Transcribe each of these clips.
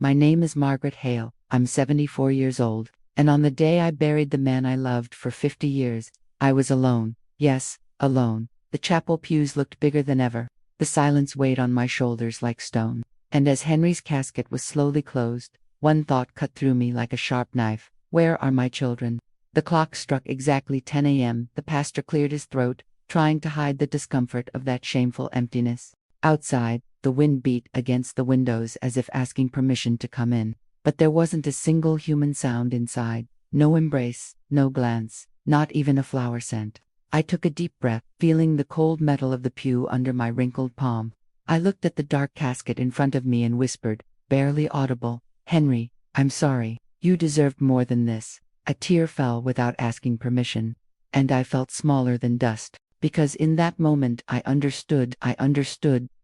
My name is Margaret Hale. I'm 74 years old, and on the day I buried the man I loved for 50 years, I was alone. Yes, alone. The chapel pews looked bigger than ever. The silence weighed on my shoulders like stone. And as Henry's casket was slowly closed, one thought cut through me like a sharp knife. Where are my children? The clock struck exactly 10 a.m. The pastor cleared his throat, trying to hide the discomfort of that shameful emptiness. Outside, the wind beat against the windows as if asking permission to come in. But there wasn't a single human sound inside. No embrace, no glance, not even a flower scent. I took a deep breath, feeling the cold metal of the pew under my wrinkled palm. I looked at the dark casket in front of me and whispered, barely audible, "Henry, I'm sorry. You deserved more than this." A tear fell without asking permission, and I felt smaller than dust, because in that moment I understood,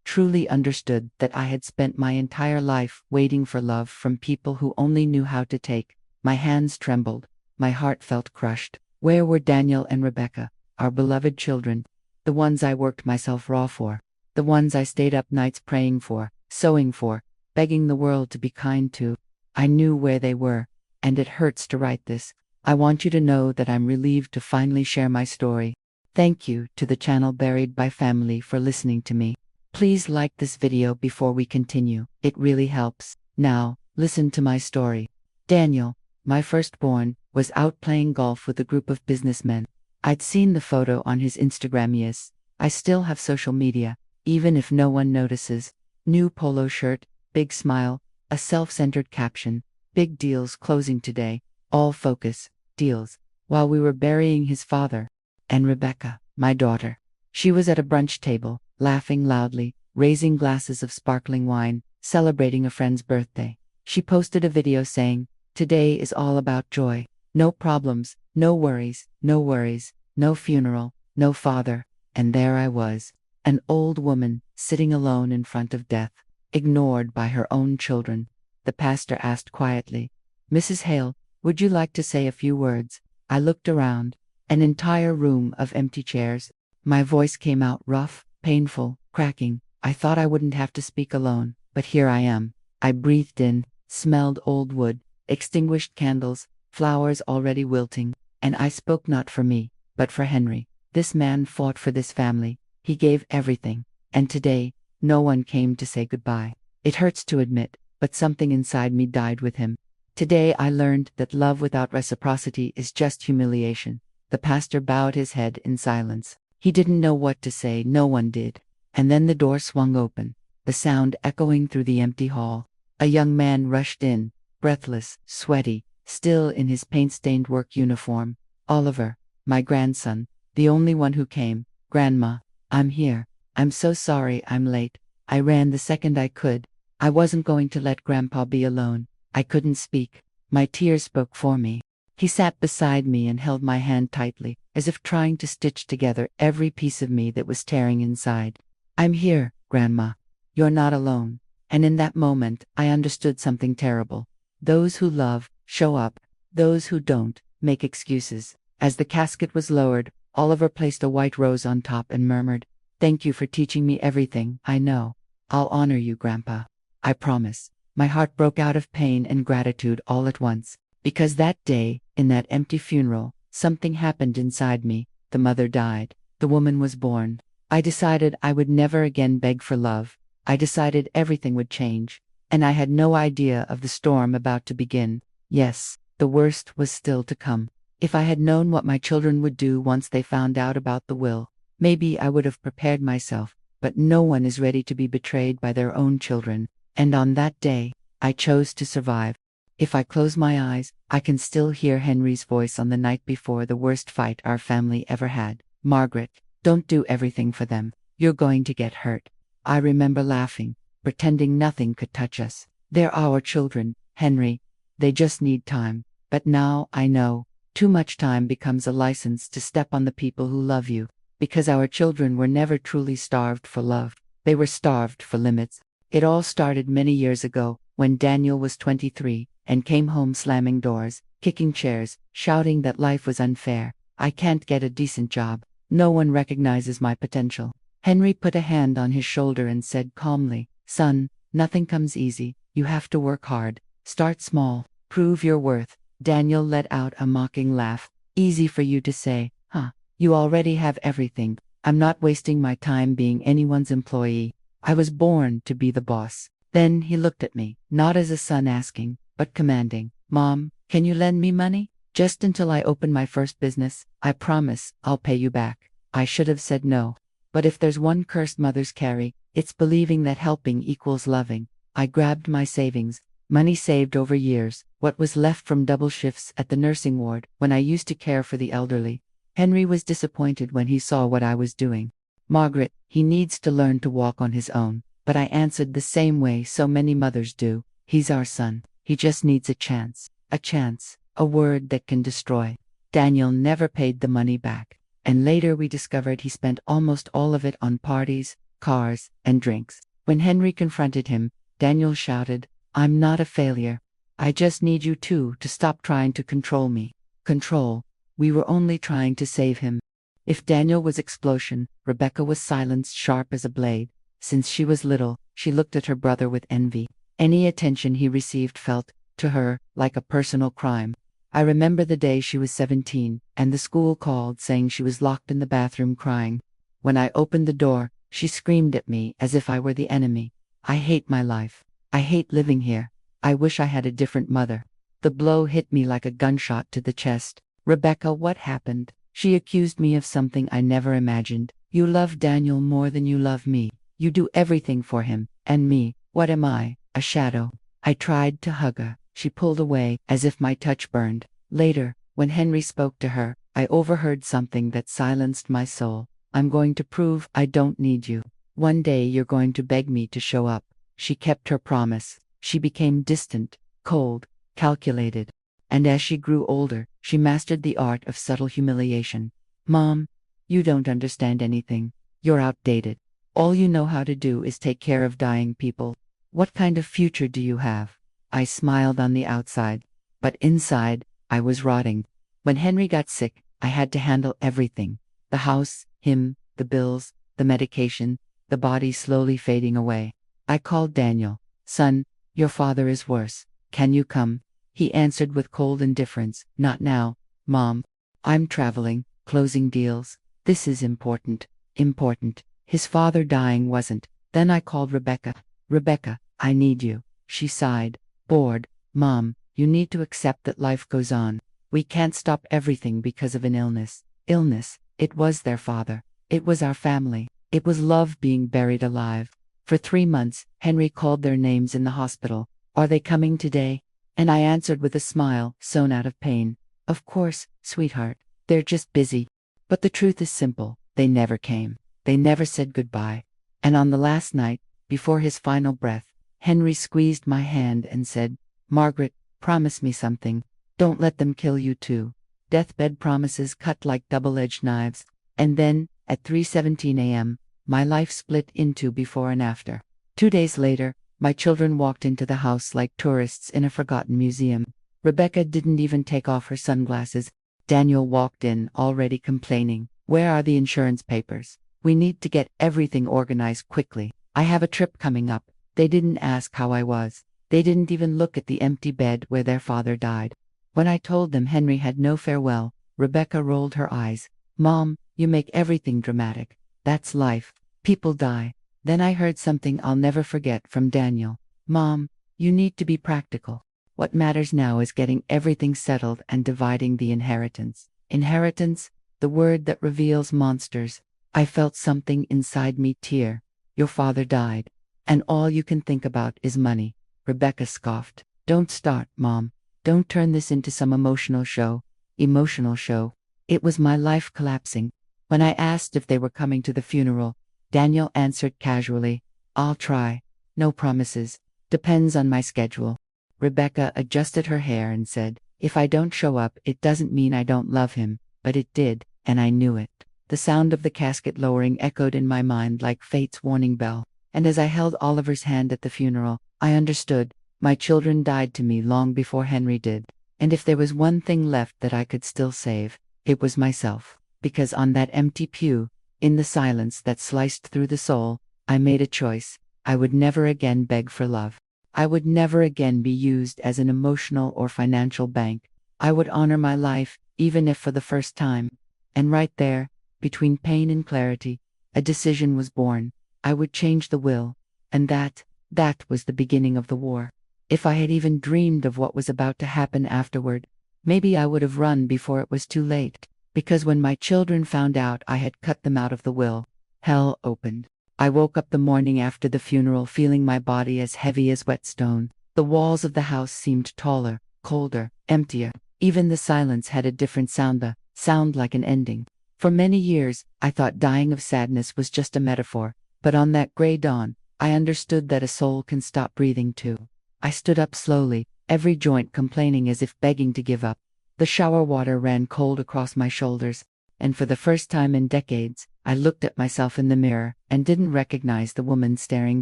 truly understood, that I had spent my entire life waiting for love from people who only knew how to take. My hands trembled, my heart felt crushed. Where were Daniel and Rebecca, our beloved children, the ones I worked myself raw for, the ones I stayed up nights praying for, sewing for, begging the world to be kind to? I knew where they were, and it hurts to write this. I want you to know that I'm relieved to finally share my story. Thank you to the channel Buried by Family for listening to me. Please like this video before we continue. It really helps. Now, listen to my story. Daniel, my firstborn, was out playing golf with a group of businessmen. I'd seen the photo on his Instagram. Yes, I still have social media, even if no one notices. New polo shirt, big smile, a self-centered caption, "Big deals closing today, all focus, deals." While we were burying his father. And Rebecca, my daughter. She was at a brunch table, laughing loudly, raising glasses of sparkling wine, celebrating a friend's birthday. She posted a video saying, "Today is all about joy. No problems, no worries, no funeral, no father." And there I was, an old woman, sitting alone in front of death, ignored by her own children. The pastor asked quietly, "Mrs. Hale, would you like to say a few words?" I looked around, an entire room of empty chairs. My voice came out rough, painful, cracking. I thought I wouldn't have to speak alone, but here I am. I breathed in, smelled old wood, extinguished candles, flowers already wilting, and I spoke not for me, but for Henry. This man fought for this family. He gave everything, and today, no one came to say goodbye. It hurts to admit, but something inside me died with him. Today I learned that love without reciprocity is just humiliation. The pastor bowed his head in silence. He didn't know what to say, no one did. And then the door swung open, the sound echoing through the empty hall. A young man rushed in, breathless, sweaty, still in his paint-stained work uniform. "Oliver, my grandson, the only one who came. Grandma, I'm here. I'm so sorry I'm late. I ran the second I could. I wasn't going to let Grandpa be alone." I couldn't speak. My tears spoke for me. He sat beside me and held my hand tightly, as if trying to stitch together every piece of me that was tearing inside. "I'm here, Grandma. You're not alone." And in that moment, I understood something terrible. Those who love, show up. Those who don't, make excuses. As the casket was lowered, Oliver placed a white rose on top and murmured, "Thank you for teaching me everything I know. I'll honor you, Grandpa. I promise." My heart broke out of pain and gratitude all at once. Because that day, in that empty funeral, something happened inside me. The mother died. The woman was born. I decided I would never again beg for love. I decided everything would change. And I had no idea of the storm about to begin. Yes, the worst was still to come. If I had known what my children would do once they found out about the will, maybe I would have prepared myself. But no one is ready to be betrayed by their own children. And on that day, I chose to survive. If I close my eyes, I can still hear Henry's voice on the night before the worst fight our family ever had. "Margaret, don't do everything for them. You're going to get hurt." I remember laughing, pretending nothing could touch us. "They're our children, Henry. They just need time." But now I know, too much time becomes a license to step on the people who love you. Because our children were never truly starved for love. They were starved for limits. It all started many years ago, when Daniel was 23, and came home slamming doors, kicking chairs, shouting that life was unfair. "I can't get a decent job. No one recognizes my potential." Henry put a hand on his shoulder and said calmly, "Son, nothing comes easy. You have to work hard. Start small. Prove your worth. Daniel let out a mocking laugh. Easy for you to say, huh? You already have everything. I'm not wasting my time being anyone's employee. I was born to be the boss. Then he looked at me, not as a son asking, but commanding. Mom, can you lend me money? Just until I open my first business. I promise I'll pay you back. I should have said no. But if there's one curse mothers carry, it's believing that helping equals loving. I grabbed my savings, money saved over years, what was left from double shifts at the nursing ward when I used to care for the elderly. Henry was disappointed when he saw what I was doing. Margaret, he needs to learn to walk on his own. But I answered the same way so many mothers do. He's our son. He just needs a chance. A chance. A word that can destroy. Daniel never paid the money back. And later we discovered he spent almost all of it on parties, cars, and drinks. When Henry confronted him, Daniel shouted, I'm not a failure. I just need you two to stop trying to control me. Control. We were only trying to save him. If Daniel was explosion, Rebecca was silence sharp as a blade. Since she was little, she looked at her brother with envy. Any attention he received felt, to her, like a personal crime. I remember the day she was 17, and the school called saying she was locked in the bathroom crying. When I opened the door, she screamed at me as if I were the enemy. I hate my life. I hate living here. I wish I had a different mother. The blow hit me like a gunshot to the chest. Rebecca, what happened? She accused me of something I never imagined. You love Daniel more than you love me. You do everything for him, and me, what am I? A shadow. I tried to hug her. She pulled away, as if my touch burned. Later, when Henry spoke to her, I overheard something that silenced my soul. I'm going to prove I don't need you. One day you're going to beg me to show up. She kept her promise. She became distant, cold, calculated. And as she grew older, she mastered the art of subtle humiliation. Mom, you don't understand anything. You're outdated. All you know how to do is take care of dying people. What kind of future do you have? I smiled on the outside, but inside, I was rotting. When Henry got sick, I had to handle everything. The house, him, the bills, the medication, the body slowly fading away. I called Daniel. Son, your father is worse. Can you come? He answered with cold indifference. Not now, Mom. I'm traveling, closing deals. This is important. Important. His father dying wasn't. Then I called Rebecca. Rebecca, I need you. She sighed. Bored. Mom, you need to accept that life goes on. We can't stop everything because of an illness. Illness. It was their father. It was our family. It was love being buried alive. For 3 months, Henry called their names in the hospital. Are they coming today? And I answered with a smile, sewn out of pain. Of course, sweetheart. They're just busy. But the truth is simple. They never came. They never said goodbye. And on the last night, before his final breath, Henry squeezed my hand and said, Margaret, promise me something. Don't let them kill you too. Deathbed promises cut like double-edged knives. And then, at 3:17 a.m., my life split into before and after. 2 days later, my children walked into the house like tourists in a forgotten museum. Rebecca didn't even take off her sunglasses. Daniel walked in, already complaining. Where are the insurance papers? We need to get everything organized quickly. I have a trip coming up. They didn't ask how I was. They didn't even look at the empty bed where their father died. When I told them Henry had no farewell, Rebecca rolled her eyes. Mom, you make everything dramatic. That's life. People die. Then I heard something I'll never forget from Daniel. Mom, you need to be practical. What matters now is getting everything settled and dividing the inheritance. Inheritance, the word that reveals monsters. I felt something inside me tear. Your father died. And all you can think about is money. Rebecca scoffed. Don't start, Mom. Don't turn this into some emotional show. Emotional show. It was my life collapsing. When I asked if they were coming to the funeral, Daniel answered casually, I'll try. No promises. Depends on my schedule. Rebecca adjusted her hair and said, if I don't show up, it doesn't mean I don't love him, but it did, and I knew it. The sound of the casket lowering echoed in my mind like fate's warning bell. And as I held Oliver's hand at the funeral, I understood. My children died to me long before Henry did. And if there was one thing left that I could still save, it was myself. Because on that empty pew, in the silence that sliced through the soul, I made a choice. I would never again beg for love. I would never again be used as an emotional or financial bank. I would honor my life, even if for the first time. And right there, between pain and clarity, a decision was born. I would change the will. And that was the beginning of the war. If I had even dreamed of what was about to happen afterward, maybe I would have run before it was too late. Because when my children found out I had cut them out of the will, hell opened. I woke up the morning after the funeral feeling my body as heavy as whetstone. The walls of the house seemed taller, colder, emptier. Even the silence had a different sound, the sound like an ending. For many years, I thought dying of sadness was just a metaphor, but on that gray dawn, I understood that a soul can stop breathing too. I stood up slowly, every joint complaining as if begging to give up. The shower water ran cold across my shoulders, and for the first time in decades, I looked at myself in the mirror and didn't recognize the woman staring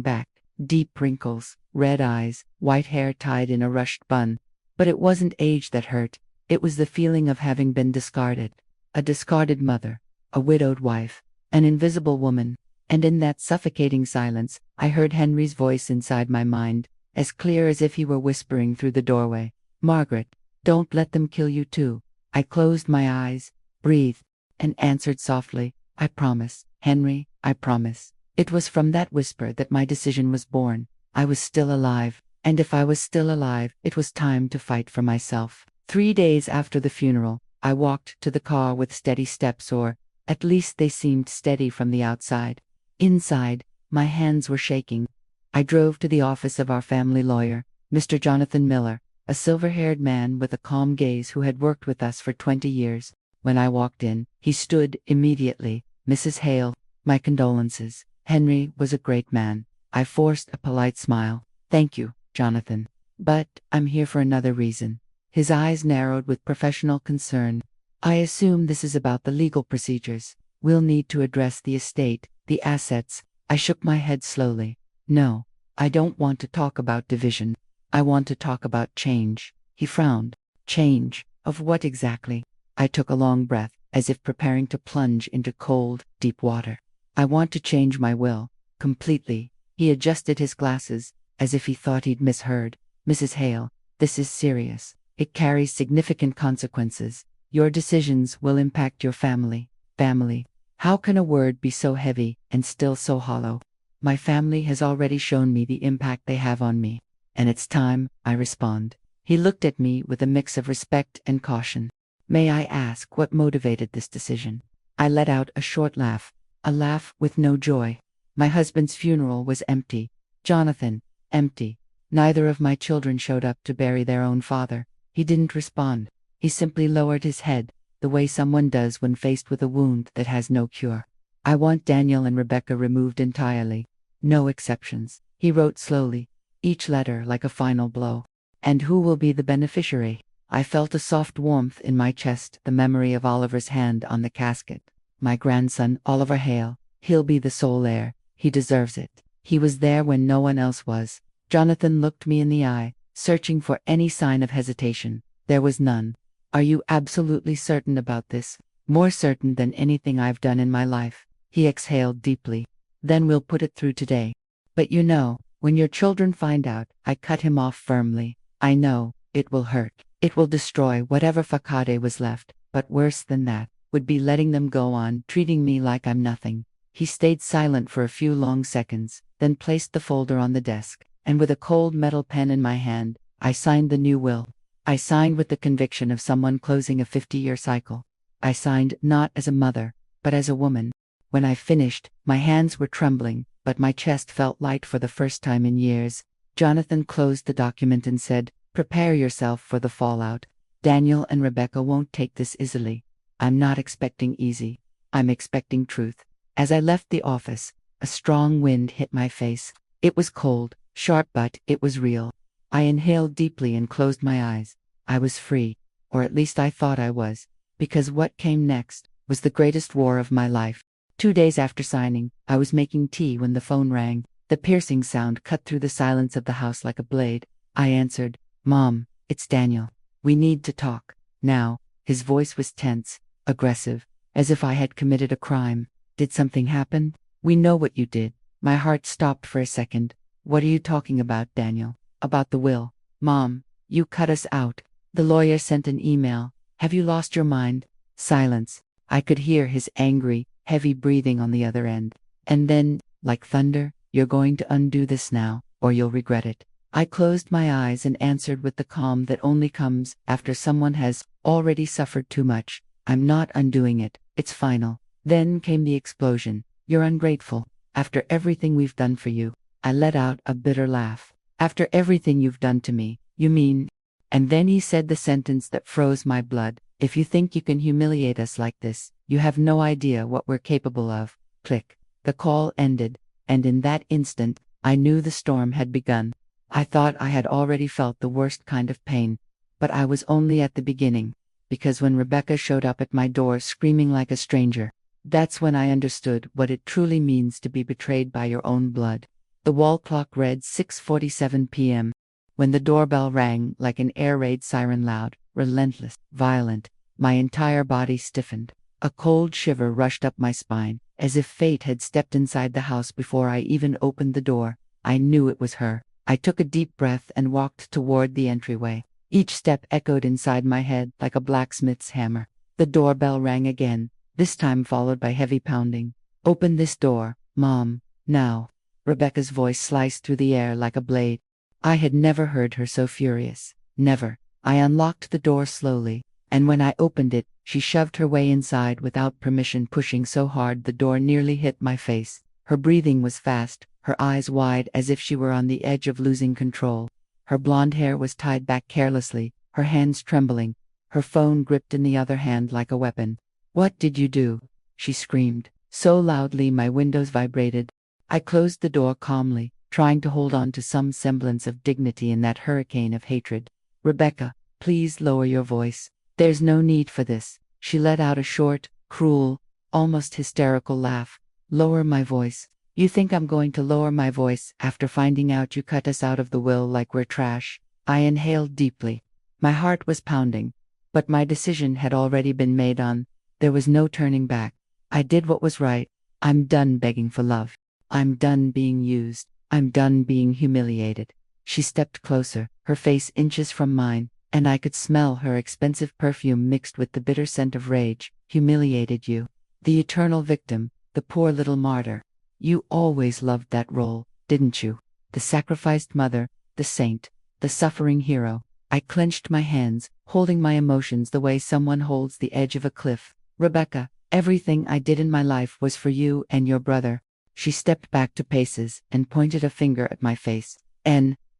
back. Deep wrinkles, red eyes, white hair tied in a rushed bun. But it wasn't age that hurt, it was the feeling of having been discarded. A discarded mother, a widowed wife, an invisible woman. And in that suffocating silence, I heard Henry's voice inside my mind, as clear as if he were whispering through the doorway. Margaret, don't let them kill you too. I closed my eyes, breathed, and answered softly, I promise, Henry, I promise. It was from that whisper that my decision was born. I was still alive, and if I was still alive, it was time to fight for myself. 3 days after the funeral, I walked to the car with steady steps, or at least they seemed steady from the outside. Inside, my hands were shaking. I drove to the office of our family lawyer, Mr. Jonathan Miller, a silver-haired man with a calm gaze who had worked with us for 20 years. When I walked in, he stood immediately. Mrs. Hale, my condolences. Henry was a great man. I forced a polite smile. Thank you, Jonathan. But I'm here for another reason. His eyes narrowed with professional concern. I assume this is about the legal procedures. We'll need to address the estate, the assets. I shook my head slowly. No, I don't want to talk about division. I want to talk about change. He frowned. Change? Of what exactly? I took a long breath, as if preparing to plunge into cold, deep water. I want to change my will. Completely. He adjusted his glasses, as if he thought he'd misheard. Mrs. Hale, this is serious. It carries significant consequences. Your decisions will impact your family. Family. How can a word be so heavy and still so hollow? My family has already shown me the impact they have on me. And it's time I respond. He looked at me with a mix of respect and caution. May I ask what motivated this decision? I let out a short laugh, a laugh with no joy. My husband's funeral was empty. Jonathan, empty. Neither of my children showed up to bury their own father. He didn't respond. He simply lowered his head, the way someone does when faced with a wound that has no cure. I want Daniel and Rebecca removed entirely. No exceptions. He wrote slowly, each letter like a final blow. And who will be the beneficiary? I felt a soft warmth in my chest, the memory of Oliver's hand on the casket. My grandson, Oliver Hale. He'll be the sole heir. He deserves it. He was there when no one else was. Jonathan looked me in the eye, searching for any sign of hesitation. There was none. Are you absolutely certain about this? More certain than anything I've done in my life. He exhaled deeply. Then we'll put it through today. But you know, when your children find out, I cut him off firmly. I know, it will hurt. It will destroy whatever facade was left, but worse than that, would be letting them go on treating me like I'm nothing. He stayed silent for a few long seconds, then placed the folder on the desk, and with a cold metal pen in my hand, I signed the new will. I signed with the conviction of someone closing a 50-year cycle. I signed not as a mother, but as a woman. When I finished, my hands were trembling, but my chest felt light for the first time in years. Jonathan closed the document and said, "Prepare yourself for the fallout. Daniel and Rebecca won't take this easily. I'm not expecting easy. I'm expecting truth." As I left the office, a strong wind hit my face. It was cold, sharp, but it was real. I inhaled deeply and closed my eyes. I was free, or at least I thought I was, because what came next was the greatest war of my life. 2 days after signing, I was making tea when the phone rang. The piercing sound cut through the silence of the house like a blade. I answered, "Mom, it's Daniel. We need to talk. Now." His voice was tense, aggressive, as if I had committed a crime. "Did something happen?" "We know what you did." My heart stopped for a second. "What are you talking about, Daniel?" About the will. Mom, you cut us out. The lawyer sent an email. Have you lost your mind? Silence. I could hear his angry, heavy breathing on the other end. And then, like thunder, you're going to undo this now, or you'll regret it. I closed my eyes and answered with the calm that only comes after someone has already suffered too much. I'm not undoing it. It's final. Then came the explosion. You're ungrateful. After everything we've done for you. I let out a bitter laugh. After everything you've done to me, you mean? And then he said the sentence that froze my blood. If you think you can humiliate us like this, you have no idea what we're capable of. Click. The call ended, and in that instant, I knew the storm had begun. I thought I had already felt the worst kind of pain, but I was only at the beginning, because when Rebecca showed up at my door screaming like a stranger, that's when I understood what it truly means to be betrayed by your own blood. The wall clock read 6:47 p.m. when the doorbell rang like an air raid siren, loud, relentless, violent. My entire body stiffened. A cold shiver rushed up my spine, as if fate had stepped inside the house before I even opened the door. I knew it was her. I took a deep breath and walked toward the entryway. Each step echoed inside my head like a blacksmith's hammer. The doorbell rang again, this time followed by heavy pounding. Open this door, Mom, now. Rebecca's voice sliced through the air like a blade. I had never heard her so furious. Never. I unlocked the door slowly, and when I opened it, she shoved her way inside without permission, pushing so hard the door nearly hit my face. Her breathing was fast, her eyes wide as if she were on the edge of losing control. Her blonde hair was tied back carelessly, her hands trembling, her phone gripped in the other hand like a weapon. What did you do? She screamed, so loudly my windows vibrated. I closed the door calmly, trying to hold on to some semblance of dignity in that hurricane of hatred. Rebecca, please lower your voice. There's no need for this. She let out a short, cruel, almost hysterical laugh. Lower my voice. You think I'm going to lower my voice after finding out you cut us out of the will like we're trash? I inhaled deeply. My heart was pounding, but my decision had already been made on. There was no turning back. I did what was right. I'm done begging for love. I'm done being used. I'm done being humiliated. She stepped closer, her face inches from mine, and I could smell her expensive perfume mixed with the bitter scent of rage. Humiliated you. The eternal victim, the poor little martyr. You always loved that role, didn't you? The sacrificed mother, the saint, the suffering hero. I clenched my hands, holding my emotions the way someone holds the edge of a cliff. Rebecca, everything I did in my life was for you and your brother. She stepped back 2 paces and pointed a finger at my face.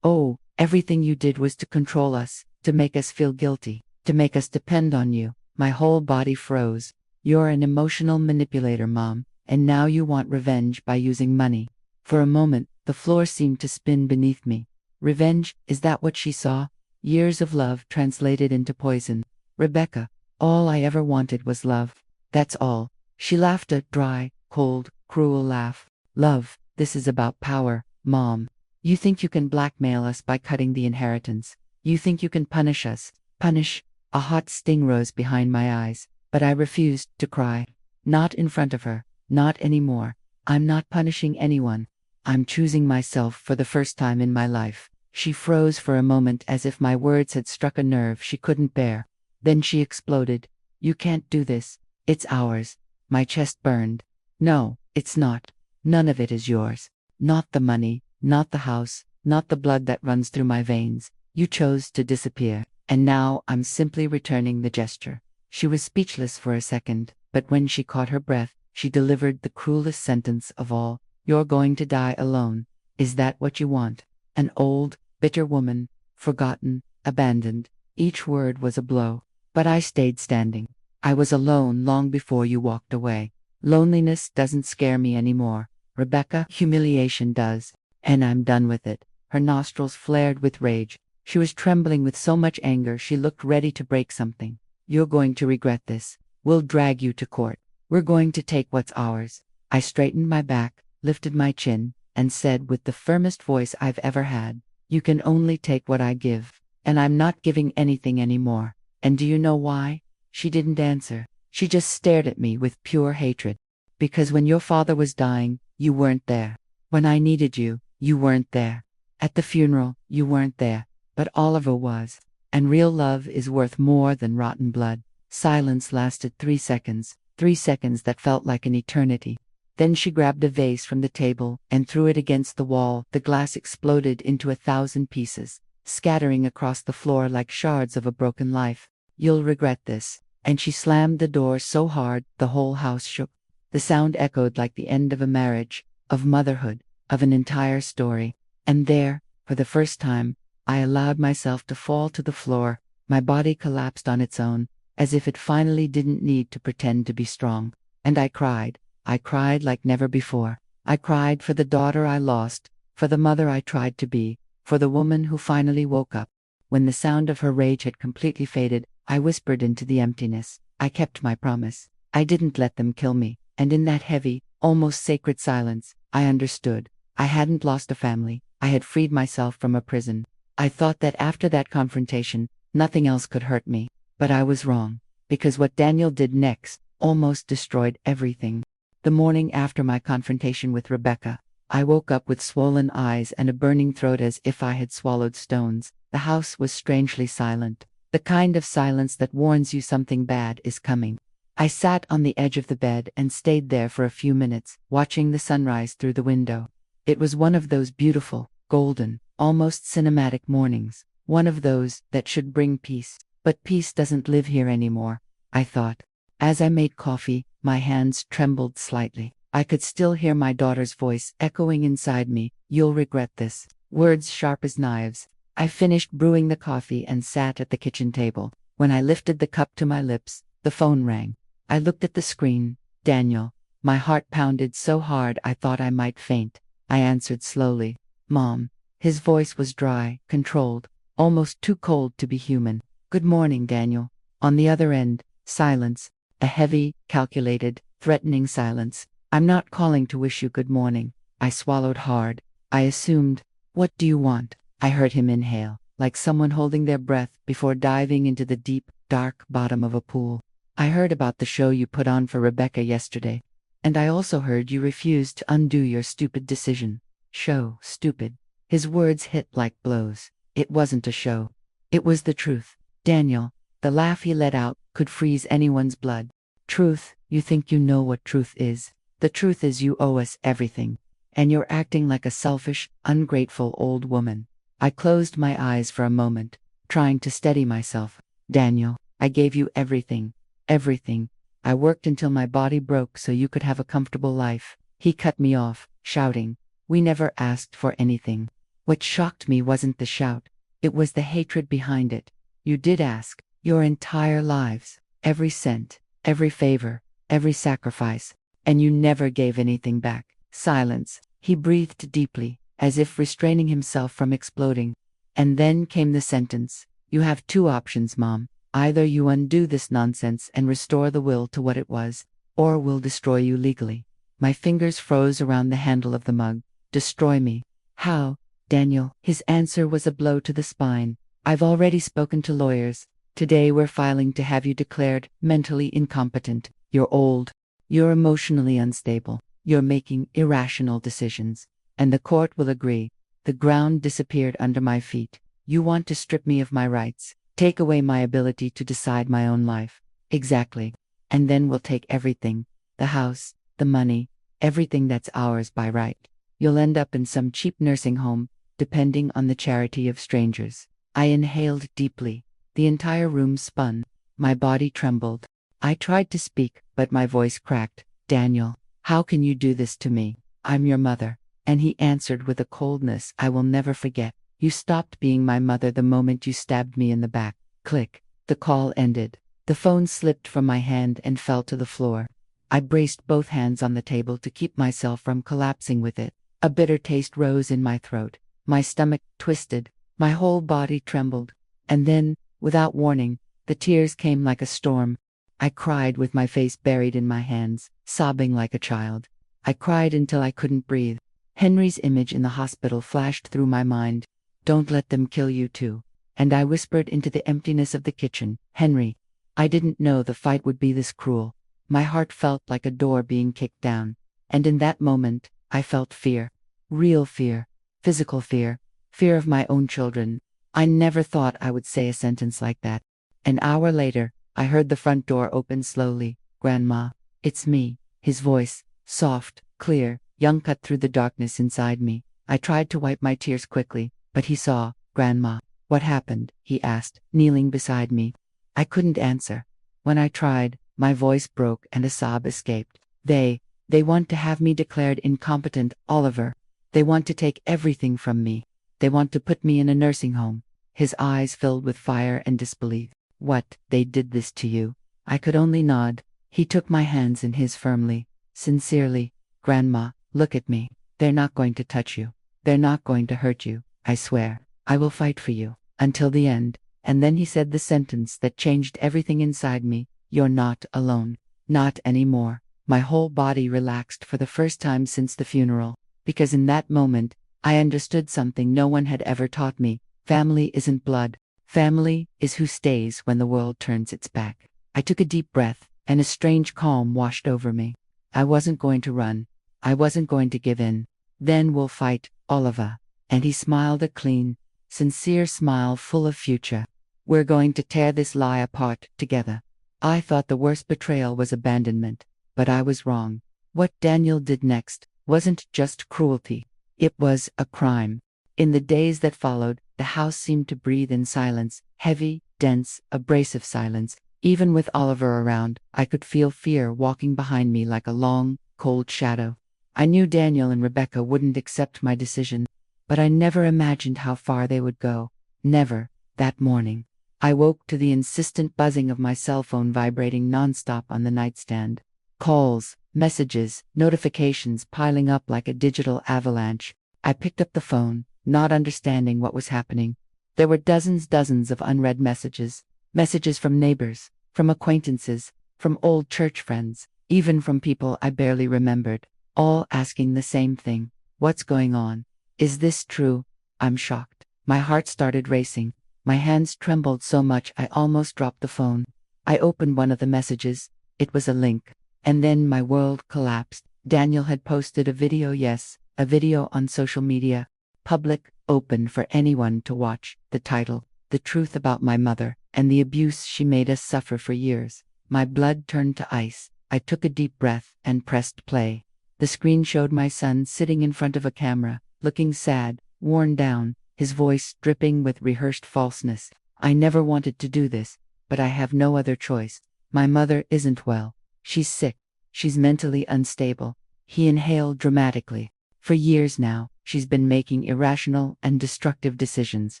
Oh, everything you did was to control us, to make us feel guilty, to make us depend on you. My whole body froze. You're an emotional manipulator, Mom, and now you want revenge by using money. For a moment, the floor seemed to spin beneath me. Revenge, is that what she saw? Years of love translated into poison. Rebecca, all I ever wanted was love. That's all. She laughed a dry, cold, cruel laugh. Love, this is about power, Mom. You think you can blackmail us by cutting the inheritance. You think you can punish us. Punish? A hot sting rose behind my eyes, but I refused to cry. Not in front of her. Not anymore. I'm not punishing anyone. I'm choosing myself for the first time in my life. She froze for a moment as if my words had struck a nerve she couldn't bear. Then she exploded. You can't do this. It's ours. My chest burned. No, it's not. None of it is yours. Not the money, not the house, not the blood that runs through my veins. You chose to disappear, and now I'm simply returning the gesture. She was speechless for a second, but when she caught her breath, she delivered the cruelest sentence of all. You're going to die alone. Is that what you want? An old, bitter woman, forgotten, abandoned. Each word was a blow, but I stayed standing. I was alone long before you walked away. Loneliness doesn't scare me anymore. Rebecca, humiliation does, and I'm done with it. Her nostrils flared with rage. She was trembling with so much anger she looked ready to break something. You're going to regret this. We'll drag you to court. We're going to take what's ours. I straightened my back, lifted my chin, and said with the firmest voice I've ever had, you can only take what I give, and I'm not giving anything anymore. And do you know why? She didn't answer. She just stared at me with pure hatred. Because when your father was dying, you weren't there. When I needed you, you weren't there. At the funeral, you weren't there, but Oliver was. And real love is worth more than rotten blood. Silence lasted 3 seconds, 3 seconds that felt like an eternity. Then she grabbed a vase from the table and threw it against the wall. The glass exploded into 1,000 pieces, scattering across the floor like shards of a broken life. You'll regret this. And she slammed the door so hard, the whole house shook. The sound echoed like the end of a marriage, of motherhood, of an entire story. And there, for the first time, I allowed myself to fall to the floor. My body collapsed on its own, as if it finally didn't need to pretend to be strong. And I cried. I cried like never before. I cried for the daughter I lost, for the mother I tried to be, for the woman who finally woke up. When the sound of her rage had completely faded, I whispered into the emptiness. I kept my promise. I didn't let them kill me. And in that heavy, almost sacred silence, I understood. I hadn't lost a family. I had freed myself from a prison. I thought that after that confrontation, nothing else could hurt me. But I was wrong. Because what Daniel did next almost destroyed everything. The morning after my confrontation with Rebecca, I woke up with swollen eyes and a burning throat as if I had swallowed stones. The house was strangely silent. The kind of silence that warns you something bad is coming. I sat on the edge of the bed and stayed there for a few minutes, watching the sunrise through the window. It was one of those beautiful, golden, almost cinematic mornings. One of those that should bring peace. But peace doesn't live here anymore, I thought. As I made coffee, my hands trembled slightly. I could still hear my daughter's voice echoing inside me. You'll regret this. Words sharp as knives. I finished brewing the coffee and sat at the kitchen table. When I lifted the cup to my lips, the phone rang. I looked at the screen. Daniel. My heart pounded so hard I thought I might faint. I answered slowly. Mom. His voice was dry, controlled, almost too cold to be human. Good morning, Daniel. On the other end, silence. A heavy, calculated, threatening silence. I'm not calling to wish you good morning. I swallowed hard. I assumed. What do you want? I heard him inhale, like someone holding their breath before diving into the deep, dark bottom of a pool. I heard about the show you put on for Rebecca yesterday. And I also heard you refused to undo your stupid decision. Show, stupid. His words hit like blows. It wasn't a show. It was the truth. Daniel. The laugh he let out could freeze anyone's blood. Truth, you think you know what truth is. The truth is you owe us everything. And you're acting like a selfish, ungrateful old woman. I closed my eyes for a moment, trying to steady myself. Daniel, I gave you everything. Everything. I worked until my body broke so you could have a comfortable life. He cut me off, shouting. We never asked for anything. What shocked me wasn't the shout. It was the hatred behind it. You did ask. Your entire lives, every cent, every favor, every sacrifice, and you never gave anything back. Silence. He breathed deeply, as if restraining himself from exploding. And then came the sentence. You have two options, Mom. Either you undo this nonsense and restore the will to what it was, or we'll destroy you legally. My fingers froze around the handle of the mug. Destroy me. How? Daniel. His answer was a blow to the spine. I've already spoken to lawyers. Today we're filing to have you declared mentally incompetent. You're old. You're emotionally unstable. You're making irrational decisions. And the court will agree. The ground disappeared under my feet. You want to strip me of my rights, take away my ability to decide my own life. Exactly. And then we'll take everything. The house, the money, everything that's ours by right. You'll end up in some cheap nursing home, depending on the charity of strangers. I inhaled deeply. The entire room spun. My body trembled. I tried to speak, but my voice cracked. Daniel, how can you do this to me? I'm your mother. And he answered with a coldness I will never forget. You stopped being my mother the moment you stabbed me in the back. Click. The call ended. The phone slipped from my hand and fell to the floor. I braced both hands on the table to keep myself from collapsing with it. A bitter taste rose in my throat. My stomach twisted. My whole body trembled. And then, without warning, the tears came like a storm. I cried with my face buried in my hands, sobbing like a child. I cried until I couldn't breathe. Henry's image in the hospital flashed through my mind. Don't let them kill you too. And I whispered into the emptiness of the kitchen, Henry. I didn't know the fight would be this cruel. My heart felt like a door being kicked down. And in that moment, I felt fear. Real fear. Physical fear. fear of my own children. I never thought I would say a sentence like that. An hour later, I heard the front door open slowly. "Grandma, it's me." His voice, soft, clear, young, cut through the darkness inside me. I tried to wipe my tears quickly, but he saw. "Grandma, what happened?" he asked, kneeling beside me. I couldn't answer. When I tried, my voice broke and a sob escaped. They want to have me declared incompetent, Oliver. They want to take everything from me. They want to put me in a nursing home." His eyes filled with fire and disbelief. "What, they did this to you?" I could only nod. He took my hands in his firmly, sincerely. "Grandma, look at me. They're not going to touch you. They're not going to hurt you. I swear. I will fight for you until the end." And then he said the sentence that changed everything inside me. "You're not alone. Not anymore." My whole body relaxed for the first time since the funeral, because in that moment, I understood something no one had ever taught me. Family isn't blood. Family is who stays when the world turns its back. I took a deep breath, and a strange calm washed over me. I wasn't going to run. I wasn't going to give in. "Then we'll fight, Oliver." And he smiled, a clean, sincere smile full of future. "We're going to tear this lie apart together." I thought the worst betrayal was abandonment, but I was wrong. What Daniel did next wasn't just cruelty. It was a crime. In the days that followed, the house seemed to breathe in silence, heavy, dense, abrasive silence. Even with Oliver around, I could feel fear walking behind me like a long, cold shadow. I knew Daniel and Rebecca wouldn't accept my decision, but I never imagined how far they would go. Never. That morning, I woke to the insistent buzzing of my cell phone vibrating nonstop on the nightstand. Calls, messages, notifications piling up like a digital avalanche. I picked up the phone, not understanding what was happening. There were dozens of unread messages. Messages from neighbors, from acquaintances, from old church friends, even from people I barely remembered, all asking the same thing. "What's going on? Is this true?" I'm shocked. My heart started racing. My hands trembled so much I almost dropped the phone. I opened one of the messages. It was a link. And then my world collapsed. Daniel had posted a video, yes, a video on social media. Public, open for anyone to watch. The title, "The Truth About My Mother and the Abuse She Made Us Suffer for Years." My blood turned to ice. I took a deep breath and pressed play. The screen showed my son sitting in front of a camera, looking sad, worn down, his voice dripping with rehearsed falseness. "I never wanted to do this, but I have no other choice. My mother isn't well. She's sick. She's mentally unstable." He inhaled dramatically. "For years now, she's been making irrational and destructive decisions.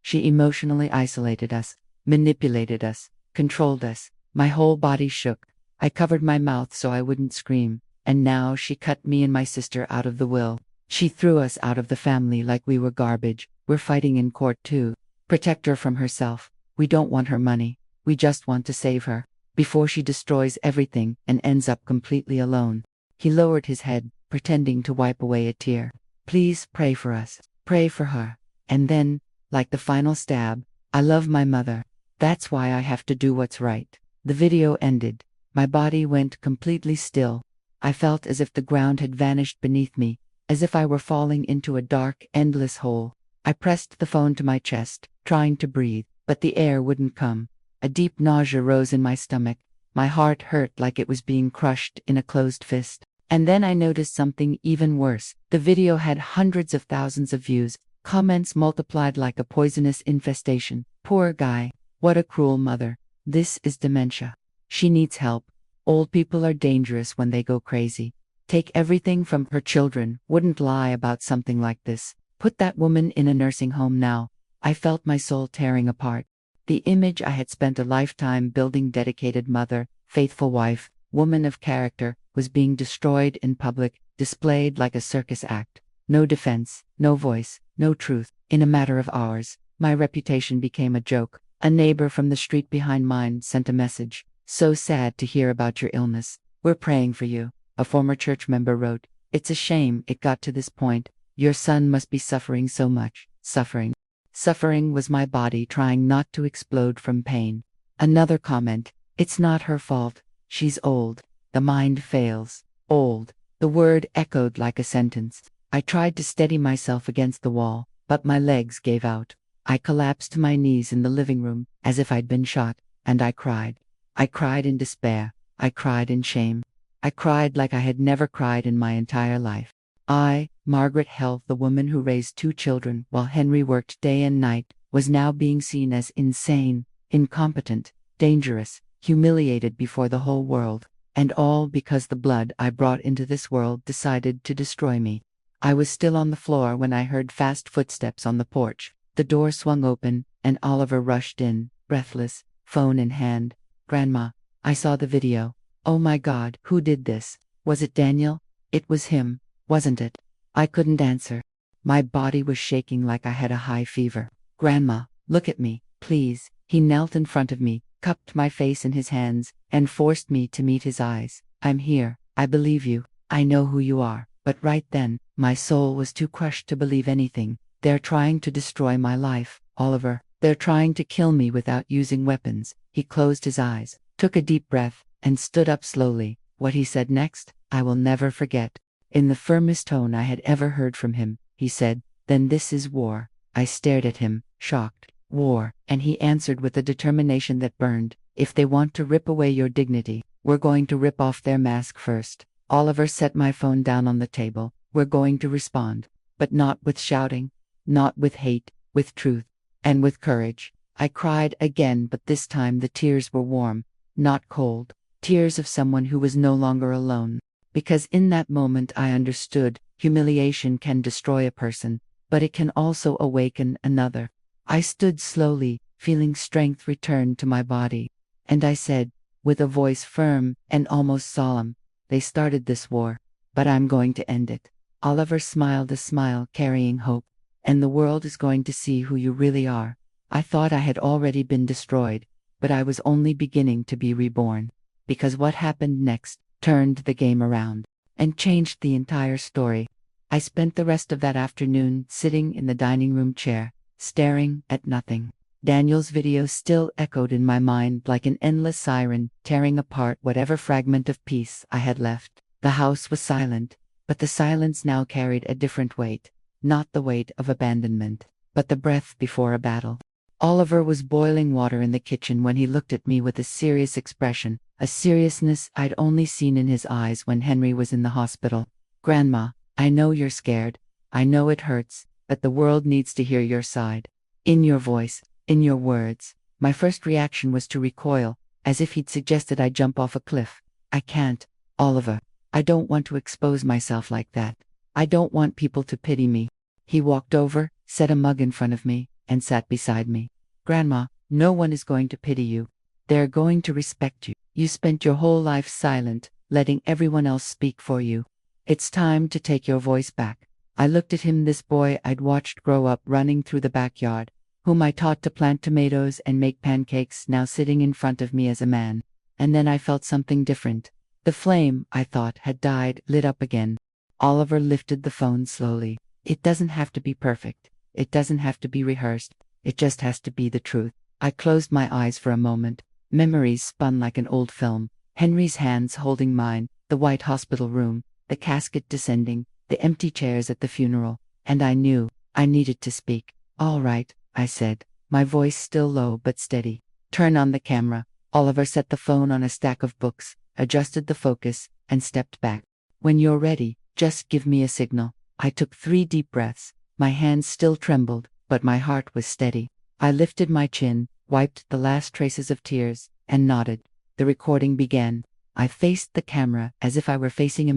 She emotionally isolated us, manipulated us, controlled us." My whole body shook. I covered my mouth so I wouldn't scream. "And now she cut me and my sister out of the will. She threw us out of the family like we were garbage. We're fighting in court to protect her from herself. We don't want her money. We just want to save her before she destroys everything and ends up completely alone." He lowered his head, pretending to wipe away a tear. "Please pray for us. Pray for her." And then, like the final stab, "I love my mother. That's why I have to do what's right." The video ended. My body went completely still. I felt as if the ground had vanished beneath me, as if I were falling into a dark, endless hole. I pressed the phone to my chest, trying to breathe, but the air wouldn't come. A deep nausea rose in my stomach. My heart hurt like it was being crushed in a closed fist. And then I noticed something even worse. The video had hundreds of thousands of views, comments multiplied like a poisonous infestation. "Poor guy. What a cruel mother. This is dementia. She needs help. Old people are dangerous when they go crazy. Take everything from her children. Wouldn't lie about something like this. Put that woman in a nursing home now." I felt my soul tearing apart. The image I had spent a lifetime building, dedicated mother, faithful wife, woman of character, was being destroyed in public, displayed like a circus act. No defense, no voice, no truth. In a matter of hours, my reputation became a joke. A neighbor from the street behind mine sent a message. "So sad to hear about your illness. We're praying for you." A former church member wrote, "It's a shame it got to this point. Your son must be suffering so much." Suffering. Suffering was my body trying not to explode from pain. Another comment, "It's not her fault. She's old. The mind fails." Old. The word echoed like a sentence. I tried to steady myself against the wall. but my legs gave out. I collapsed to my knees in the living room, as if I'd been shot, and I cried. I cried in despair. I cried in shame. I cried like I had never cried in my entire life. I, Margaret Hale, the woman who raised 2 children while Henry worked day and night, was now being seen as insane, incompetent, dangerous, humiliated before the whole world, and all because the blood I brought into this world decided to destroy me. I was still on the floor when I heard fast footsteps on the porch. The door swung open, and Oliver rushed in, breathless, phone in hand. "Grandma, I saw the video. Oh my God, who did this? Was it Daniel? It was him, wasn't it?" I couldn't answer. My body was shaking like I had a high fever. "Grandma, look at me, please." He knelt in front of me, cupped my face in his hands, and forced me to meet his eyes. "I'm here. I believe you. I know who you are." But right then, my soul was too crushed to believe anything. "They're trying to destroy my life, Oliver. They're trying to kill me without using weapons." He closed his eyes, took a deep breath, and stood up slowly. What he said next, I will never forget. In the firmest tone I had ever heard from him, he said, "Then this is war." I stared at him, shocked. "War," and he answered with a determination that burned. "If they want to rip away your dignity, we're going to rip off their mask first." Oliver set my phone down on the table. "We're going to respond, but not with shouting, not with hate, with truth, and with courage." I cried again, but this time the tears were warm, not cold, tears of someone who was no longer alone. Because in that moment I understood, humiliation can destroy a person, but it can also awaken another. I stood slowly, feeling strength return to my body, and I said, with a voice firm and almost solemn, "They started this war, but I'm going to end it." Oliver smiled a smile carrying hope. "And the world is going to see who you really are." I thought I had already been destroyed, but I was only beginning to be reborn. Because what happened next turned the game around and changed the entire story. I spent the rest of that afternoon sitting in the dining room chair, staring at nothing. Daniel's video still echoed in my mind like an endless siren, tearing apart whatever fragment of peace I had left. The house was silent, but the silence now carried a different weight. Not the weight of abandonment, but the breath before a battle. Oliver was boiling water in the kitchen when he looked at me with a serious expression, a seriousness I'd only seen in his eyes when Henry was in the hospital. "Grandma, I know you're scared. I know it hurts, but the world needs to hear your side. In your voice, in your words." My first reaction was to recoil, as if he'd suggested I jump off a cliff. "I can't, Oliver. I don't want to expose myself like that. I don't want people to pity me." He walked over, set a mug in front of me, and sat beside me. "Grandma, no one is going to pity you. They're going to respect you. You spent your whole life silent, letting everyone else speak for you. It's time to take your voice back." I looked at him, this boy I'd watched grow up running through the backyard, whom I taught to plant tomatoes and make pancakes, now sitting in front of me as a man. And then I felt something different. The flame, I thought, had died, lit up again. Oliver lifted the phone slowly. "It doesn't have to be perfect. It doesn't have to be rehearsed. It just has to be the truth." I closed my eyes for a moment. Memories spun like an old film. Henry's hands holding mine, the white hospital room, the casket descending, the empty chairs at the funeral, and I knew I needed to speak. "All right," I said, my voice still low but steady. "Turn on the camera." Oliver set the phone on a stack of books, adjusted the focus, and stepped back. "When you're ready, just give me a signal." I took 3 deep breaths. My hands still trembled, but my heart was steady. I lifted my chin, wiped the last traces of tears, and nodded. The recording began. I faced the camera as if I were facing a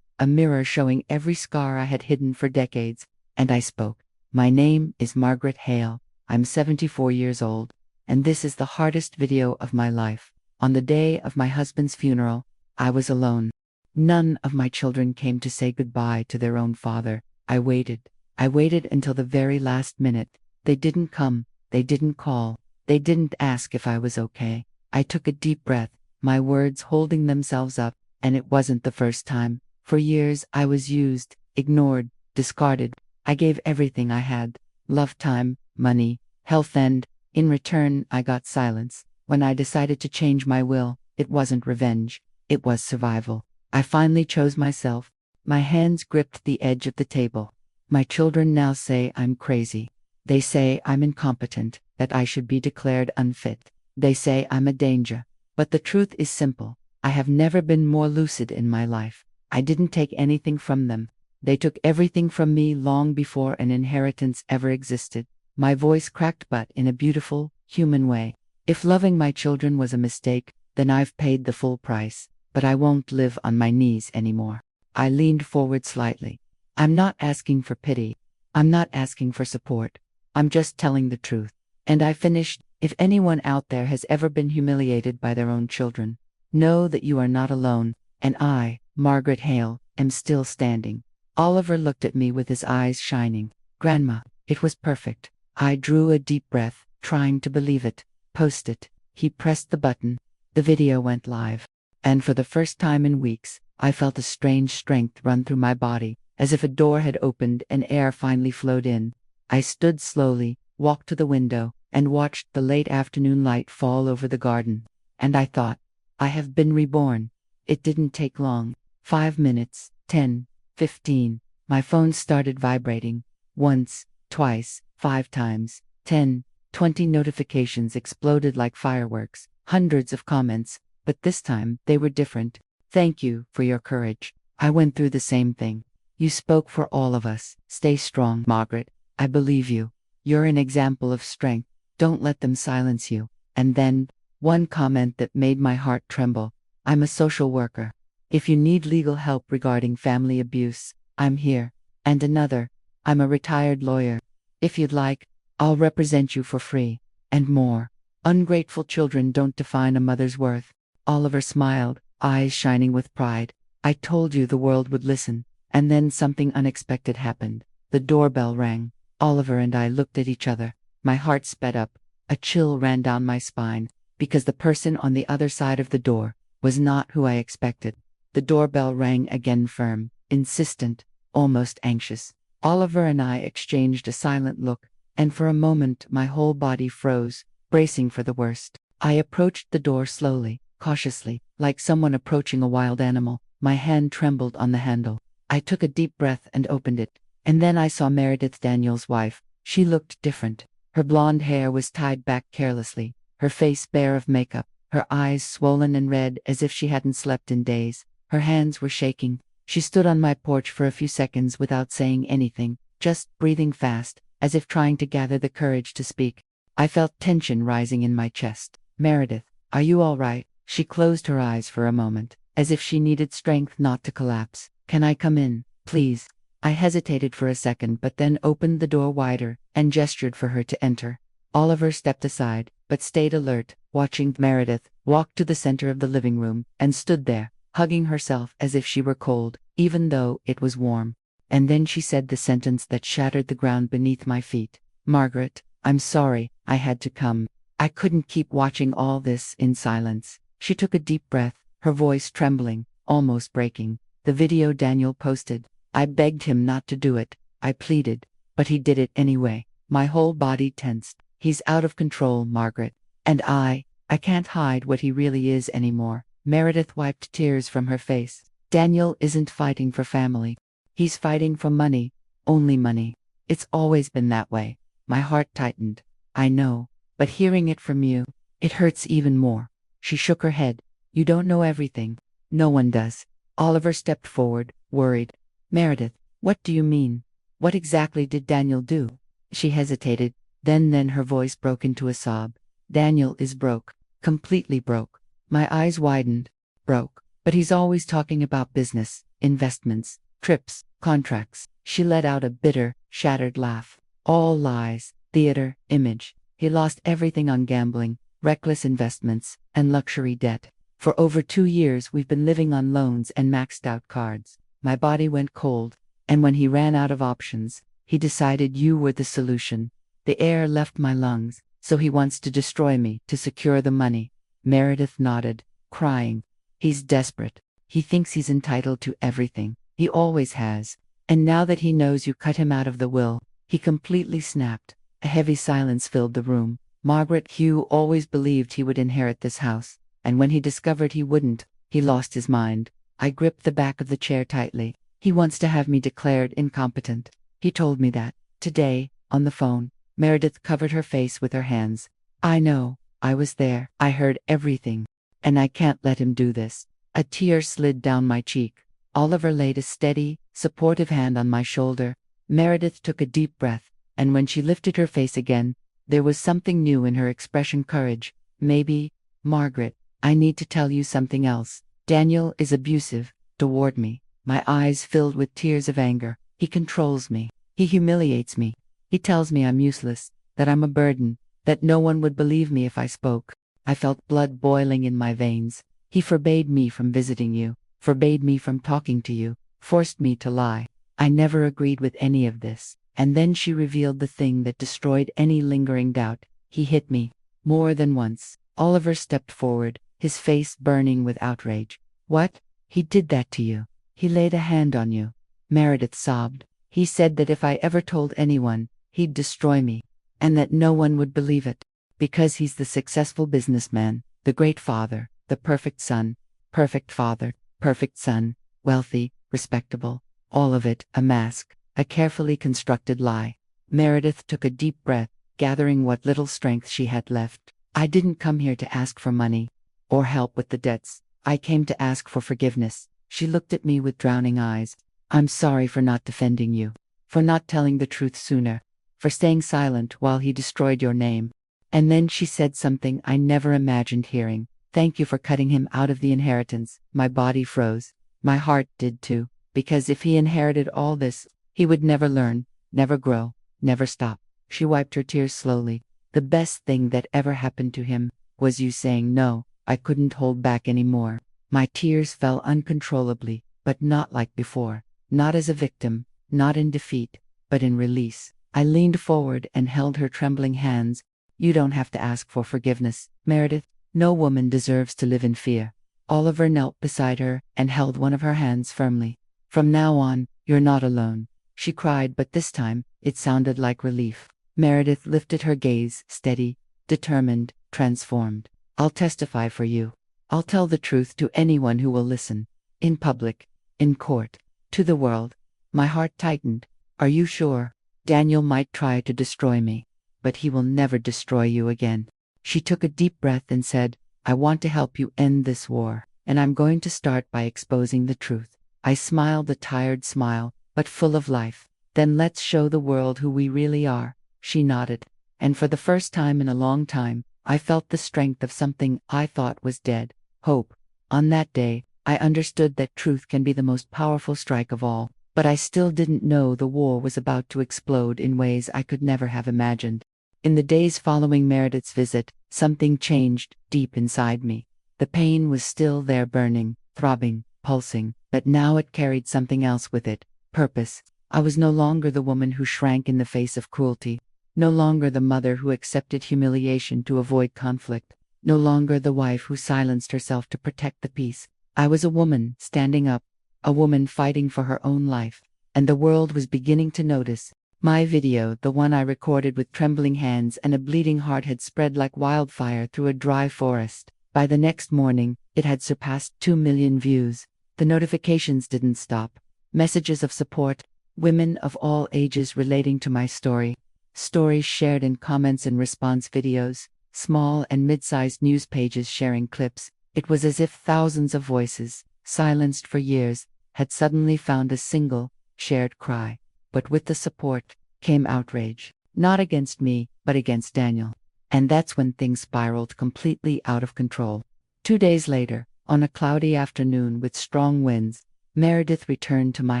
mirror showing every scar I had hidden for decades, and I spoke. "My name is Margaret Hale. I'm 74 years old, and this is the hardest video of my life. On the day of my husband's funeral, I was alone. None of my children came to say goodbye to their own father. I waited. I waited until the very last minute. They didn't come. They didn't call. They didn't ask if I was okay. I took a deep breath, my words holding themselves up, and it wasn't the first time. For years I was used, ignored, discarded. I gave everything I had. Love, time, money, health, and, in return, I got silence. When I decided to change my will, it wasn't revenge. It was survival. I finally chose myself. My hands gripped the edge of the table. My children now say I'm crazy. They say I'm incompetent, that I should be declared unfit. They say I'm a danger. But the truth is simple. I have never been more lucid in my life. I didn't take anything from them. They took everything from me long before an inheritance ever existed. My voice cracked, but in a beautiful, human way. If loving my children was a mistake, then I've paid the full price. But I won't live on my knees anymore. I leaned forward slightly. I'm not asking for pity. I'm not asking for support. I'm just telling the truth. And I finished, if anyone out there has ever been humiliated by their own children, know that you are not alone, and I, Margaret Hale, am still standing. Oliver looked at me with his eyes shining. Grandma, it was perfect. I drew a deep breath, trying to believe it. Post it. He pressed the button. The video went live. And for the first time in weeks, I felt a strange strength run through my body, as if a door had opened and air finally flowed in. I stood slowly, walked to the window, and watched the late afternoon light fall over the garden. And I thought, I have been reborn. It didn't take long. 5 minutes, 10, 15. My phone started vibrating. Once, twice, 5 times, 10, 20 notifications exploded like fireworks, hundreds of comments, but this time they were different. Thank you for your courage. I went through the same thing. You spoke for all of us. Stay strong, Margaret. I believe you. You're an example of strength. Don't let them silence you. And then, one comment that made my heart tremble. I'm a social worker. If you need legal help regarding family abuse, I'm here. And another, I'm a retired lawyer. If you'd like, I'll represent you for free. And more. Ungrateful children don't define a mother's worth. Oliver smiled, eyes shining with pride. I told you the world would listen. And then something unexpected happened. The doorbell rang. Oliver and I looked at each other. My heart sped up. A chill ran down my spine, because the person on the other side of the door was not who I expected. The doorbell rang again, firm, insistent, almost anxious. Oliver and I exchanged a silent look, and for a moment my whole body froze, bracing for the worst. I approached the door slowly, cautiously, like someone approaching a wild animal. My hand trembled on the handle. I took a deep breath and opened it. And then I saw Meredith, Daniel's wife. She looked different. Her blonde hair was tied back carelessly, her face bare of makeup, her eyes swollen and red as if she hadn't slept in days. Her hands were shaking. She stood on my porch for a few seconds without saying anything, just breathing fast, as if trying to gather the courage to speak. I felt tension rising in my chest. Meredith, are you all right? She closed her eyes for a moment, as if she needed strength not to collapse. Can I come in, please? I hesitated for a second, but then opened the door wider and gestured for her to enter. Oliver stepped aside, but stayed alert, watching Meredith walk to the center of the living room and stood there, hugging herself as if she were cold, even though it was warm. And then she said the sentence that shattered the ground beneath my feet. Margaret, I'm sorry, I had to come. I couldn't keep watching all this in silence. She took a deep breath, her voice trembling, almost breaking. The video Daniel posted. I begged him not to do it. I pleaded. But he did it anyway. My whole body tensed. He's out of control, Margaret. And I can't hide what he really is anymore. Meredith wiped tears from her face. Daniel isn't fighting for family. He's fighting for money. Only money. It's always been that way. My heart tightened. I know. But hearing it from you, it hurts even more. She shook her head. You don't know everything. No one does. Oliver stepped forward, worried. Meredith, what do you mean? What exactly did Daniel do? She hesitated. Then her voice broke into a sob. Daniel is broke. Completely broke. My eyes widened. Broke. But he's always talking about business, investments, trips, contracts. She let out a bitter, shattered laugh. All lies, theater, image. He lost everything on gambling, reckless investments, and luxury debt. For over 2 years we've been living on loans and maxed out cards. My body went cold, and when he ran out of options, he decided you were the solution. The air left my lungs, so he wants to destroy me to secure the money. Meredith nodded, crying. He's desperate. He thinks he's entitled to everything. He always has. And now that he knows you cut him out of the will, he completely snapped. A heavy silence filled the room. Margaret Hugh always believed he would inherit this house, and when he discovered he wouldn't, he lost his mind. I gripped the back of the chair tightly. He wants to have me declared incompetent. He told me that. Today, on the phone. Meredith covered her face with her hands. I know. I was there. I heard everything. And I can't let him do this. A tear slid down my cheek. Oliver laid a steady, supportive hand on my shoulder. Meredith took a deep breath, and when she lifted her face again, there was something new in her expression. Courage. Maybe. Margaret, I need to tell you something else. Daniel is abusive toward me. My eyes filled with tears of anger. He controls me. He humiliates me. He tells me I'm useless, that I'm a burden, that no one would believe me if I spoke. I felt blood boiling in my veins. He forbade me from visiting you, forbade me from talking to you, forced me to lie. I never agreed with any of this. And then she revealed the thing that destroyed any lingering doubt. He hit me. More than once. Oliver stepped forward, his face burning with outrage. What? He did that to you? He laid a hand on you? Meredith sobbed. He said that if I ever told anyone, he'd destroy me, and that no one would believe it. Because he's the successful businessman, the great father, the perfect son, perfect father, perfect son, wealthy, respectable, all of it a mask, a carefully constructed lie. Meredith took a deep breath, gathering what little strength she had left. I didn't come here to ask for money or help with the debts. I came to ask for forgiveness. She looked at me with drowning eyes. I'm sorry for not defending you, for not telling the truth sooner, for staying silent while he destroyed your name. And then she said something I never imagined hearing. Thank you for cutting him out of the inheritance. My body froze. My heart did too, because if he inherited all this, he would never learn, never grow, never stop. She wiped her tears slowly. The best thing that ever happened to him was you saying no. I couldn't hold back anymore. My tears fell uncontrollably, but not like before. Not as a victim, not in defeat, but in release. I leaned forward and held her trembling hands. You don't have to ask for forgiveness, Meredith. No woman deserves to live in fear. Oliver knelt beside her and held one of her hands firmly. From now on, you're not alone. She cried, but this time, it sounded like relief. Meredith lifted her gaze, steady, determined, transformed. I'll testify for you. I'll tell the truth to anyone who will listen. In public, in court, to the world. My heart tightened. Are you sure? Daniel might try to destroy me, but he will never destroy you again. She took a deep breath and said, I want to help you end this war, and I'm going to start by exposing the truth. I smiled a tired smile, but full of life. Then let's show the world who we really are. She nodded, and for the first time in a long time, I felt the strength of something I thought was dead. Hope. On that day, I understood that truth can be the most powerful strike of all, but I still didn't know the war was about to explode in ways I could never have imagined. In the days following Meredith's visit, something changed deep inside me. The pain was still there, burning, throbbing, pulsing, but now it carried something else with it. Purpose. I was no longer the woman who shrank in the face of cruelty. No longer the mother who accepted humiliation to avoid conflict. No longer the wife who silenced herself to protect the peace. I was a woman standing up, a woman fighting for her own life, and the world was beginning to notice. My video, the one I recorded with trembling hands and a bleeding heart, had spread like wildfire through a dry forest. By the next morning, it had surpassed 2 million views. The notifications didn't stop. Messages of support, women of all ages relating to my story. Stories shared in comments and response videos, small and mid-sized news pages sharing clips. It was as if thousands of voices, silenced for years, had suddenly found a single, shared cry. But with the support came outrage. Not against me, but against Daniel. And that's when things spiraled completely out of control. 2 days later, on a cloudy afternoon with strong winds, Meredith returned to my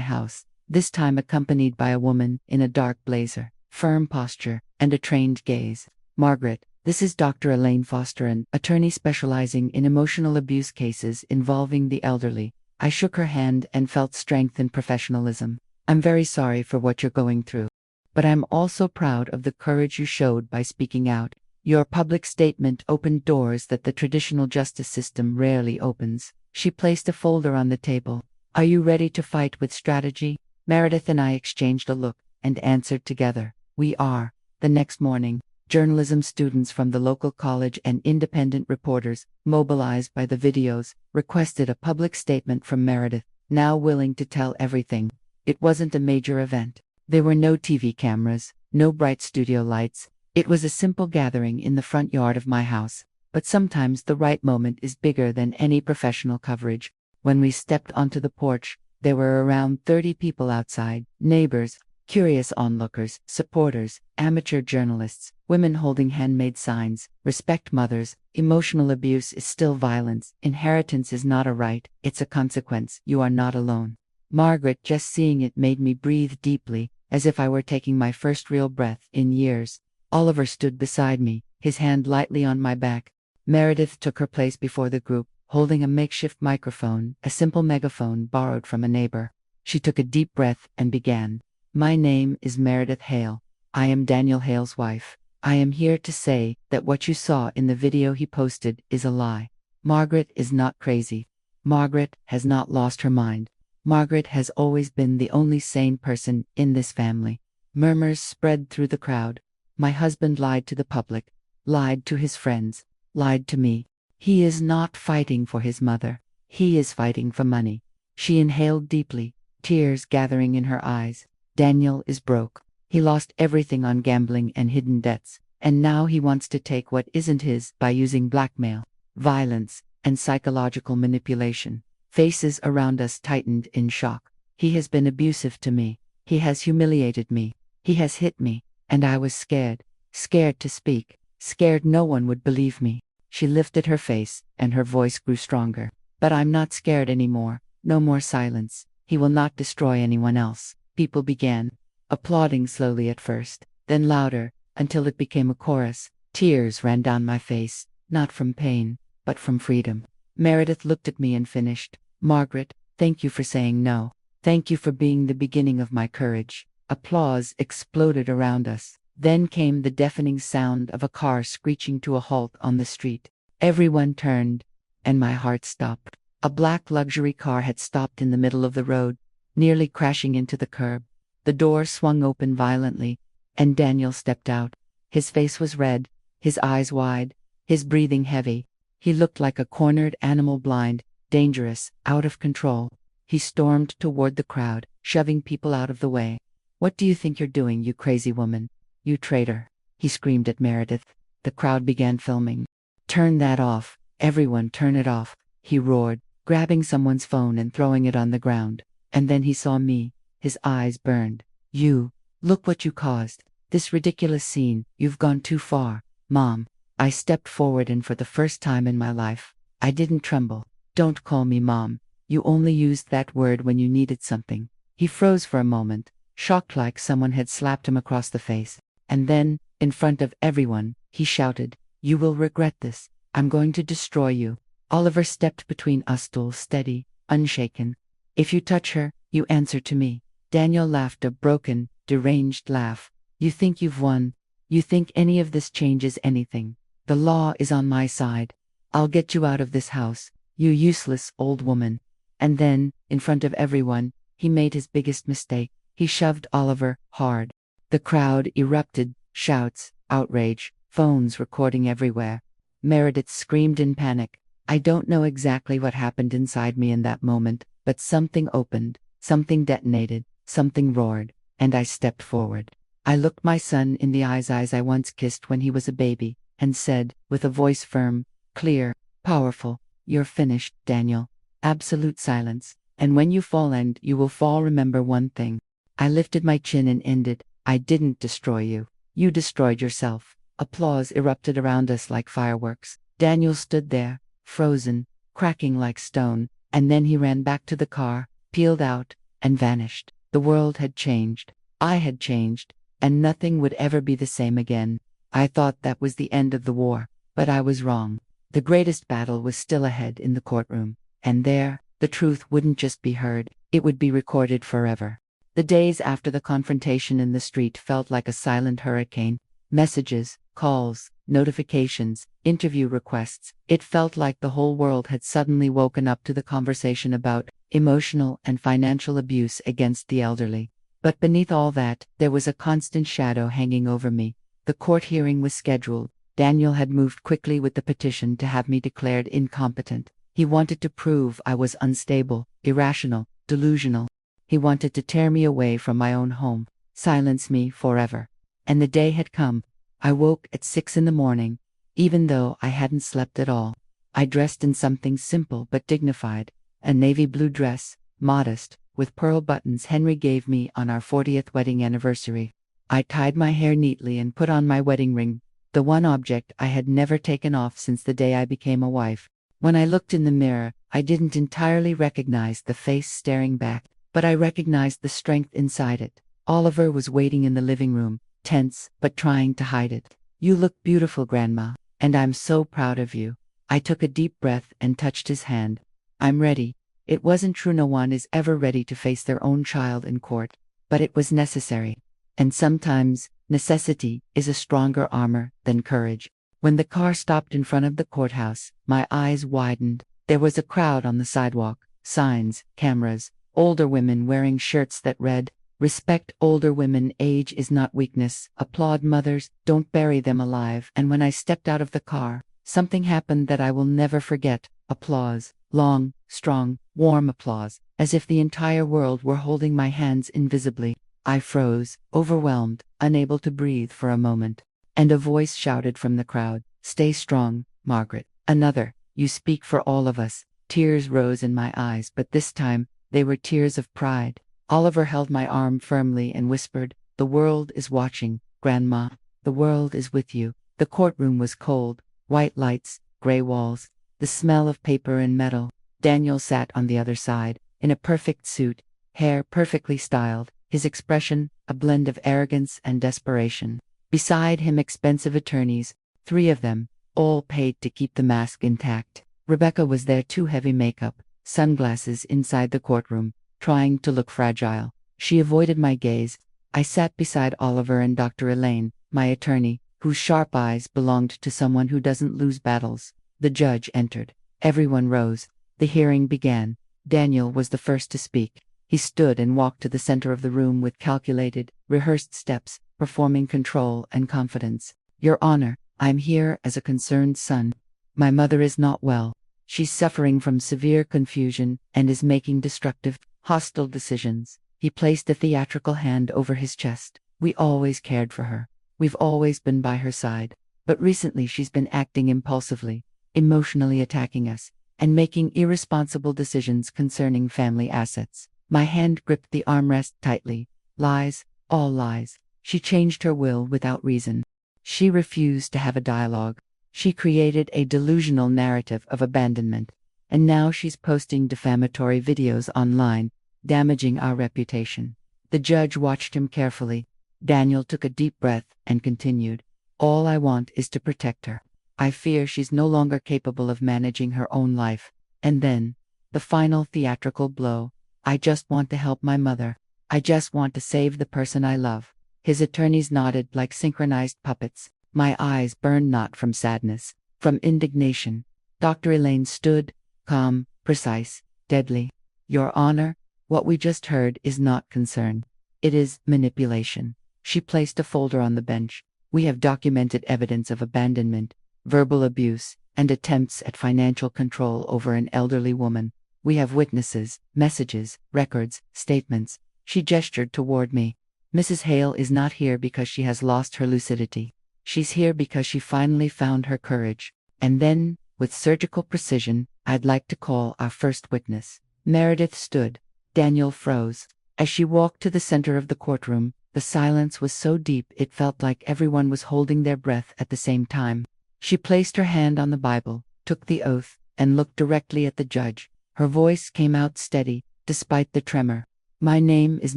house, this time accompanied by a woman in a dark blazer, firm posture, and a trained gaze. Margaret, this is Dr. Elaine Foster, an attorney specializing in emotional abuse cases involving the elderly. I shook her hand and felt strength and professionalism. I'm very sorry for what you're going through, but I'm also proud of the courage you showed by speaking out. Your public statement opened doors that the traditional justice system rarely opens. She placed a folder on the table. Are you ready to fight with strategy? Meredith and I exchanged a look and answered together. We are. The next morning, journalism students from the local college and independent reporters, mobilized by the videos, requested a public statement from Meredith, now willing to tell everything. It wasn't a major event. There were no TV cameras, no bright studio lights. It was a simple gathering in the front yard of my house. But sometimes the right moment is bigger than any professional coverage. When we stepped onto the porch, there were around 30 people outside, neighbors, curious onlookers, supporters, amateur journalists, women holding handmade signs, respect mothers, emotional abuse is still violence, inheritance is not a right, it's a consequence, you are not alone. Margaret, just seeing it made me breathe deeply, as if I were taking my first real breath in years. Oliver stood beside me, his hand lightly on my back. Meredith took her place before the group, holding a makeshift microphone, a simple megaphone borrowed from a neighbor. She took a deep breath and began. My name is Meredith Hale. I am Daniel Hale's wife. I am here to say that what you saw in the video he posted is a lie. Margaret is not crazy. Margaret has not lost her mind. Margaret has always been the only sane person in this family. Murmurs spread through the crowd. My husband lied to the public, lied to his friends, lied to me. He is not fighting for his mother. He is fighting for money. She inhaled deeply, tears gathering in her eyes. Daniel is broke. He lost everything on gambling and hidden debts, and now he wants to take what isn't his by using blackmail, violence, and psychological manipulation. Faces around us tightened in shock. He has been abusive to me. He has humiliated me. He has hit me, and I was scared. Scared to speak. Scared no one would believe me. She lifted her face, and her voice grew stronger. But I'm not scared anymore. No more silence. He will not destroy anyone else. People began applauding slowly at first, then louder, until it became a chorus. Tears ran down my face, not from pain, but from freedom. Meredith looked at me and finished. Margaret, thank you for saying no. Thank you for being the beginning of my courage. Applause exploded around us. Then came the deafening sound of a car screeching to a halt on the street. Everyone turned, and my heart stopped. A black luxury car had stopped in the middle of the road, nearly crashing into the curb. The door swung open violently, and Daniel stepped out. His face was red, his eyes wide, his breathing heavy. He looked like a cornered animal, blind, dangerous, out of control. He stormed toward the crowd, shoving people out of the way. What do you think you're doing, you crazy woman? You traitor, he screamed at Meredith. The crowd began filming. Turn that off. Everyone turn it off, he roared, grabbing someone's phone and throwing it on the ground. And then he saw me. His eyes burned. You, look what you caused. This ridiculous scene, you've gone too far, Mom. I stepped forward, and for the first time in my life, I didn't tremble. Don't call me Mom. You only used that word when you needed something. He froze for a moment, shocked like someone had slapped him across the face. And then, in front of everyone, he shouted, You will regret this. I'm going to destroy you. Oliver stepped between us, stool steady, unshaken. If you touch her, you answer to me. Daniel laughed a broken, deranged laugh. You think you've won? You think any of this changes anything? The law is on my side. I'll get you out of this house, you useless old woman. And then, in front of everyone, he made his biggest mistake. He shoved Oliver hard. The crowd erupted, shouts, outrage, phones recording everywhere. Meredith screamed in panic. I don't know exactly what happened inside me in that moment, but something opened, something detonated, something roared, and I stepped forward. I looked my son in the eyes I once kissed when he was a baby, and said, with a voice firm, clear, powerful, You're finished, Daniel. Absolute silence. And when you fall, and you will fall, remember one thing. I lifted my chin and ended. I didn't destroy you. You destroyed yourself. Applause erupted around us like fireworks. Daniel stood there, frozen, cracking like stone, and then he ran back to the car, peeled out, and vanished. The world had changed. I had changed, and nothing would ever be the same again. I thought that was the end of the war, but I was wrong. The greatest battle was still ahead in the courtroom, and there, the truth wouldn't just be heard, it would be recorded forever. The days after the confrontation in the street felt like a silent hurricane. Messages, calls, notifications, interview requests. It felt like the whole world had suddenly woken up to the conversation about emotional and financial abuse against the elderly. But beneath all that, there was a constant shadow hanging over me. The court hearing was scheduled. Daniel had moved quickly with the petition to have me declared incompetent. He wanted to prove I was unstable, irrational, delusional. He wanted to tear me away from my own home. silence me forever. And the day had come. I woke at 6 in the morning, even though I hadn't slept at all. I dressed in something simple but dignified, a navy blue dress, modest, with pearl buttons Henry gave me on our 40th wedding anniversary. I tied my hair neatly and put on my wedding ring, the one object I had never taken off since the day I became a wife. When I looked in the mirror, I didn't entirely recognize the face staring back, but I recognized the strength inside it. Oliver was waiting in the living room, tense but trying to hide it. "You look beautiful, Grandma, and I'm so proud of you." I took a deep breath and touched his hand. "I'm ready." It wasn't true, no one is ever ready to face their own child in court, but it was necessary. And sometimes, necessity is a stronger armor than courage. When the car stopped in front of the courthouse, my eyes widened. There was a crowd on the sidewalk, signs, cameras, older women wearing shirts that read, "Respect older women, age is not weakness, applaud mothers, don't bury them alive." And when I stepped out of the car, something happened that I will never forget. Applause. Long, strong, warm applause, as if the entire world were holding my hands invisibly. I froze, overwhelmed, unable to breathe for a moment. And a voice shouted from the crowd, "Stay strong, Margaret." Another, "You speak for all of us." Tears rose in my eyes, but this time, they were tears of pride. Oliver held my arm firmly and whispered, "The world is watching, Grandma. The world is with you." The courtroom was cold, white lights, gray walls, the smell of paper and metal. Daniel sat on the other side, in a perfect suit, hair perfectly styled, his expression a blend of arrogance and desperation. Beside him, expensive attorneys, 3 of them, all paid to keep the mask intact. Rebecca was there too, heavy makeup, sunglasses inside the courtroom, trying to look fragile. She avoided my gaze. I sat beside Oliver and Dr. Elaine, my attorney, whose sharp eyes belonged to someone who doesn't lose battles. The judge entered. Everyone rose. The hearing began. Daniel was the first to speak. He stood and walked to the center of the room with calculated, rehearsed steps, performing control and confidence. "Your Honor, I'm here as a concerned son. My mother is not well. She's suffering from severe confusion and is making destructive, hostile decisions." He placed a theatrical hand over his chest. "We always cared for her. We've always been by her side. But recently she's been acting impulsively, emotionally attacking us, and making irresponsible decisions concerning family assets." My hand gripped the armrest tightly. Lies, all lies. She changed her will without reason. She refused to have a dialogue. She created a delusional narrative of abandonment. And now she's posting defamatory videos online, damaging our reputation. The judge watched him carefully. Daniel took a deep breath and continued, "All I want is to protect her. I fear she's no longer capable of managing her own life." And then, the final theatrical blow. "I just want to help my mother. I just want to save the person I love." His attorneys nodded like synchronized puppets. My eyes burned not from sadness, from indignation. Dr. Elaine stood, calm, precise, deadly. "Your Honor, what we just heard is not concern. It is manipulation." She placed a folder on the bench. "We have documented evidence of abandonment, verbal abuse, and attempts at financial control over an elderly woman. We have witnesses, messages, records, statements." She gestured toward me. "Mrs. Hale is not here because she has lost her lucidity. She's here because she finally found her courage." And then, with surgical precision, "I'd like to call our first witness." Meredith stood. Daniel froze. As she walked to the center of the courtroom, the silence was so deep it felt like everyone was holding their breath at the same time. She placed her hand on the Bible, took the oath, and looked directly at the judge. Her voice came out steady, despite the tremor. "My name is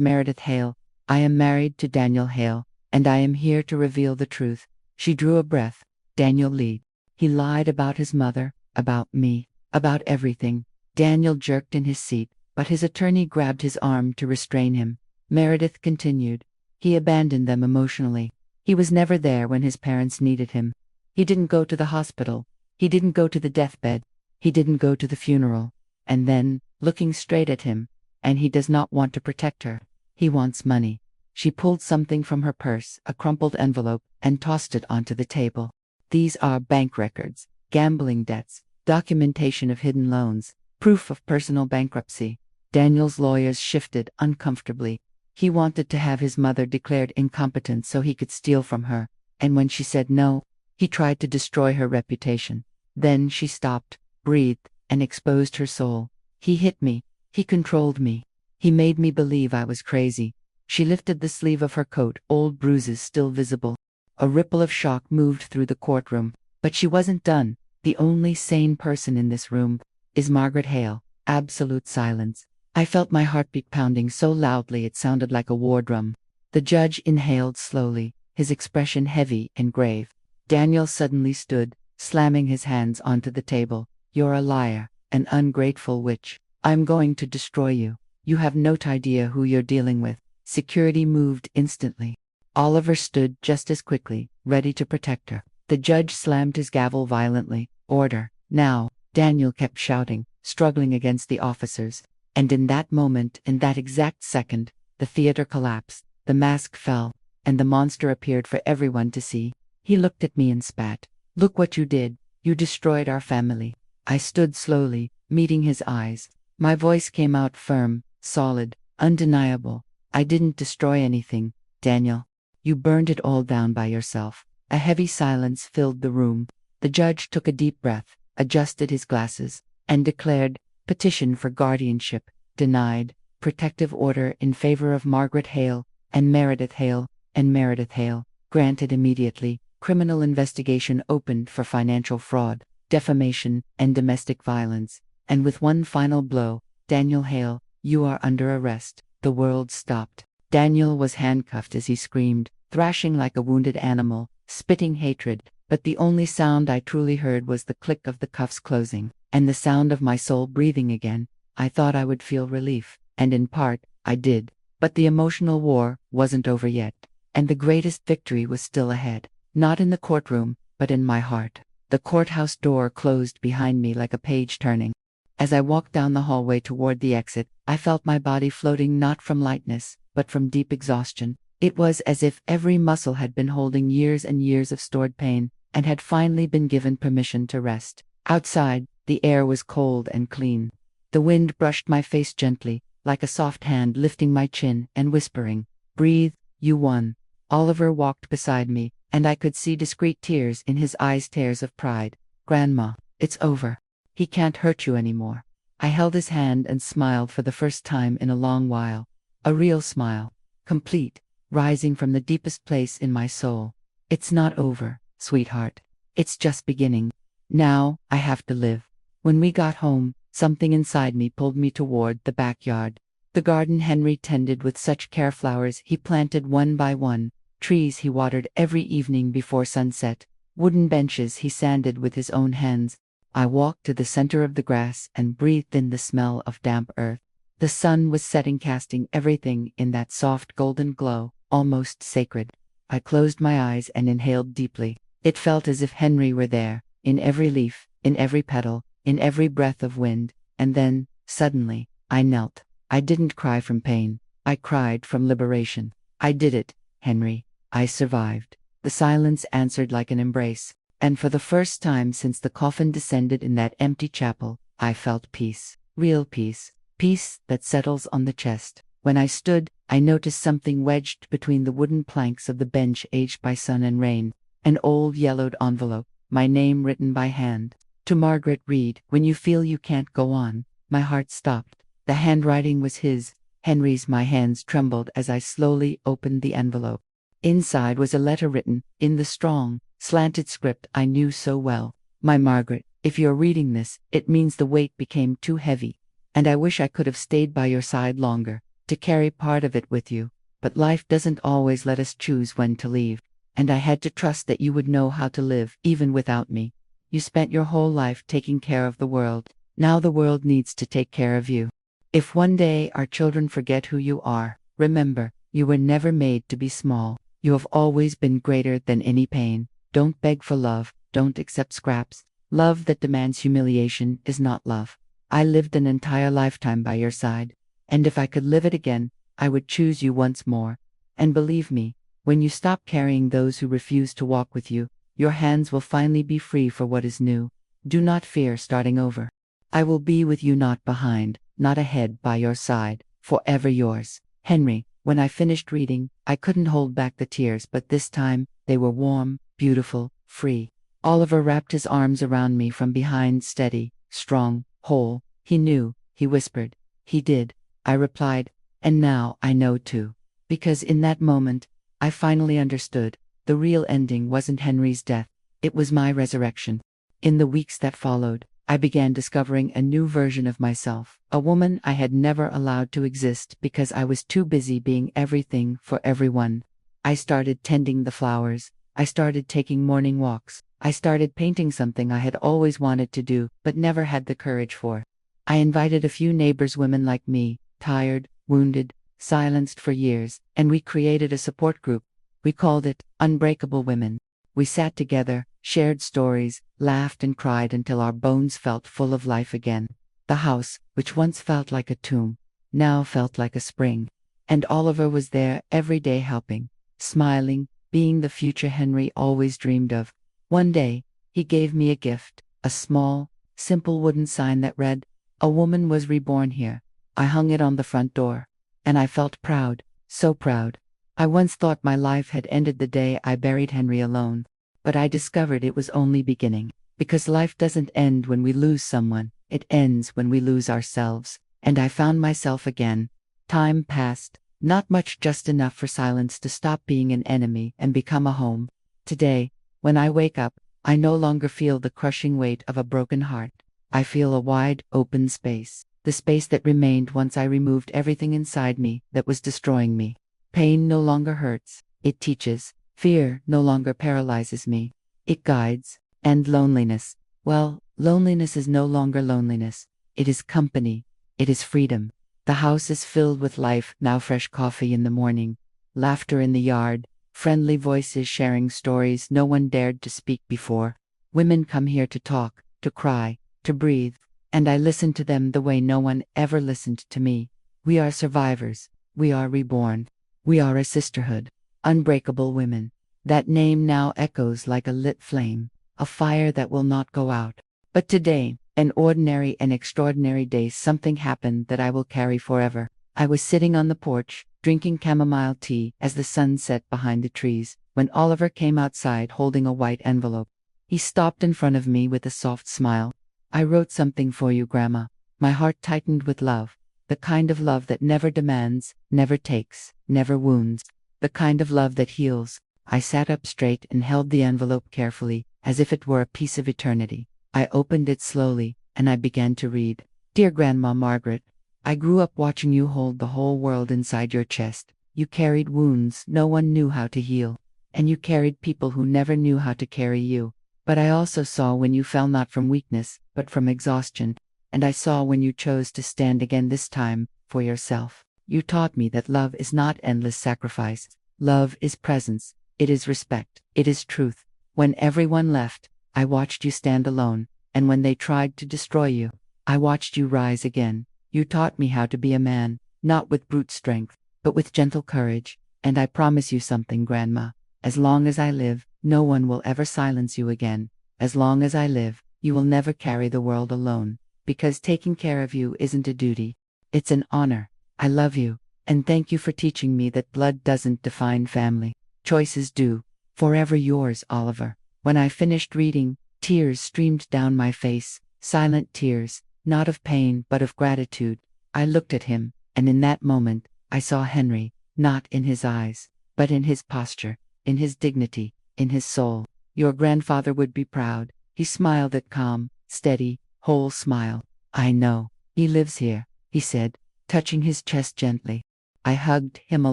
Meredith Hale. I am married to Daniel Hale, and I am here to reveal the truth." She drew a breath. "Daniel lied. He lied about his mother, about me, about everything." Daniel jerked in his seat, but his attorney grabbed his arm to restrain him. Meredith continued, "He abandoned them emotionally. He was never there when his parents needed him. He didn't go to the hospital. He didn't go to the deathbed. He didn't go to the funeral." And then, looking straight at him, "And he does not want to protect her. He wants money." She pulled something from her purse, a crumpled envelope, and tossed it onto the table. "These are bank records, gambling debts, documentation of hidden loans, proof of personal bankruptcy." Daniel's lawyers shifted uncomfortably. He wanted to have his mother declared incompetent so he could steal from her, and when she said no, he tried to destroy her reputation. Then she stopped, breathed, and exposed her soul. He hit me. He controlled me. He made me believe I was crazy. She lifted the sleeve of her coat, old bruises still visible. A ripple of shock moved through the courtroom. But she wasn't done. The only sane person in this room is Margaret Hale. Absolute silence. I felt my heartbeat pounding so loudly it sounded like a war drum. The judge inhaled slowly, his expression heavy and grave. Daniel suddenly stood, slamming his hands onto the table. You're a liar, an ungrateful witch. I'm going to destroy you. You have no idea who you're dealing with. Security moved instantly. Oliver stood just as quickly, ready to protect her. The judge slammed his gavel violently. Order, now. Daniel kept shouting, struggling against the officers. And in that moment, in that exact second, the theater collapsed, the mask fell, and the monster appeared for everyone to see. He looked at me and spat. Look what you did. You destroyed our family. I stood slowly, meeting his eyes. My voice came out firm, solid, undeniable. I didn't destroy anything, Daniel. You burned it all down by yourself. A heavy silence filled the room. The judge took a deep breath, adjusted his glasses, and declared, petition for guardianship, denied, protective order in favor of Margaret Hale, and Meredith Hale, granted immediately, criminal investigation opened for financial fraud, defamation, and domestic violence, and with one final blow, Daniel Hale, you are under arrest. The world stopped. Daniel was handcuffed as he screamed, thrashing like a wounded animal, spitting hatred, but the only sound I truly heard was the click of the cuffs closing, and the sound of my soul breathing again. I thought I would feel relief, and in part, I did. But the emotional war wasn't over yet, and the greatest victory was still ahead. Not in the courtroom, but in my heart. The courthouse door closed behind me like a page turning. As I walked down the hallway toward the exit, I felt my body floating not from lightness, but from deep exhaustion. It was as if every muscle had been holding years and years of stored pain, and had finally been given permission to rest. Outside, the air was cold and clean. The wind brushed my face gently, like a soft hand lifting my chin and whispering, breathe, you won. Oliver walked beside me, and I could see discreet tears in his eyes, tears of pride. Grandma, it's over. He can't hurt you anymore. I held his hand and smiled for the first time in a long while. A real smile. Complete, rising from the deepest place in my soul. It's not over, sweetheart. It's just beginning. Now, I have to live. When we got home, something inside me pulled me toward the backyard. The garden Henry tended with such care, flowers he planted one by one, trees he watered every evening before sunset, wooden benches he sanded with his own hands. I walked to the center of the grass and breathed in the smell of damp earth. The sun was setting, casting everything in that soft golden glow, almost sacred. I closed my eyes and inhaled deeply. It felt as if Henry were there, in every leaf, in every petal, in every breath of wind, and then, suddenly, I knelt. I didn't cry from pain. I cried from liberation. I did it, Henry. I survived. The silence answered like an embrace, and for the first time since the coffin descended in that empty chapel, I felt peace. Real peace. Peace that settles on the chest. When I stood, I noticed something wedged between the wooden planks of the bench, aged by sun and rain. An old yellowed envelope, my name written by hand. To Margaret, read, when you feel you can't go on. My heart stopped. The handwriting was his, Henry's. My hands trembled as I slowly opened the envelope. Inside was a letter written, in the strong, slanted script I knew so well. My Margaret, if you're reading this, it means the weight became too heavy. And I wish I could have stayed by your side longer, to carry part of it with you. But life doesn't always let us choose when to leave. And I had to trust that you would know how to live, even without me. You spent your whole life taking care of the world. Now the world needs to take care of you. If one day our children forget who you are, remember, you were never made to be small. You have always been greater than any pain. Don't beg for love. Don't accept scraps. Love that demands humiliation is not love. I lived an entire lifetime by your side. And if I could live it again, I would choose you once more. And believe me, when you stop carrying those who refuse to walk with you, your hands will finally be free for what is new. Do not fear starting over. I will be with you, not behind, not ahead, by your side, forever yours. Henry. When I finished reading, I couldn't hold back the tears, but this time, they were warm, beautiful, free. Oliver wrapped his arms around me from behind, steady, strong, whole. He knew, he whispered. He did, I replied, and now I know too. Because in that moment, I finally understood. The real ending wasn't Henry's death, it was my resurrection. In the weeks that followed, I began discovering a new version of myself, a woman I had never allowed to exist because I was too busy being everything for everyone. I started tending the flowers, I started taking morning walks, I started painting, something I had always wanted to do but never had the courage for. I invited a few neighbors, women like me, tired, wounded, silenced for years, and we created a support group. We called it Unbreakable Women. We sat together, shared stories, laughed and cried until our bones felt full of life again. The house, which once felt like a tomb, now felt like a spring. And Oliver was there every day, helping, smiling, being the future Henry always dreamed of. One day, he gave me a gift, a small, simple wooden sign that read, "A woman was reborn here." I hung it on the front door. And I felt proud, so proud. I once thought my life had ended the day I buried Henry alone. But I discovered it was only beginning. Because life doesn't end when we lose someone, it ends when we lose ourselves. And I found myself again. Time passed, not much, just enough for silence to stop being an enemy and become a home. Today, when I wake up, I no longer feel the crushing weight of a broken heart. I feel a wide, open space. The space that remained once I removed everything inside me that was destroying me. Pain no longer hurts, it teaches. Fear no longer paralyzes me, it guides. And loneliness, well, loneliness is no longer loneliness. It is company, it is freedom. The house is filled with life now, fresh coffee in the morning, laughter in the yard, friendly voices sharing stories no one dared to speak before. Women come here to talk, to cry, to breathe, and I listen to them the way no one ever listened to me. We are survivors, we are reborn, we are a sisterhood. Unbreakable Women. That name now echoes like a lit flame, a fire that will not go out. But today, an ordinary and extraordinary day, something happened that I will carry forever. I was sitting on the porch, drinking chamomile tea as the sun set behind the trees, when Oliver came outside holding a white envelope. He stopped in front of me with a soft smile. "I wrote something for you, Grandma." My heart tightened with love, the kind of love that never demands, never takes, never wounds. The kind of love that heals. I sat up straight and held the envelope carefully, as if it were a piece of eternity. I opened it slowly, and I began to read. "Dear Grandma Margaret, I grew up watching you hold the whole world inside your chest. You carried wounds no one knew how to heal. And you carried people who never knew how to carry you. But I also saw when you fell, not from weakness, but from exhaustion. And I saw when you chose to stand again, this time, for yourself. You taught me that love is not endless sacrifice. Love is presence, it is respect, it is truth. When everyone left, I watched you stand alone, and when they tried to destroy you, I watched you rise again. You taught me how to be a man, not with brute strength, but with gentle courage. And I promise you something, Grandma. As long as I live, no one will ever silence you again. As long as I live, you will never carry the world alone. Because taking care of you isn't a duty, it's an honor. I love you, and thank you for teaching me that blood doesn't define family. Choices do. Forever yours, Oliver. When I finished reading, tears streamed down my face, silent tears, not of pain but of gratitude. I looked at him, and in that moment, I saw Henry, not in his eyes, but in his posture, in his dignity, in his soul. Your grandfather would be proud. He smiled that calm, steady, whole smile. "I know. He lives here," he said, touching his chest gently. I hugged him, a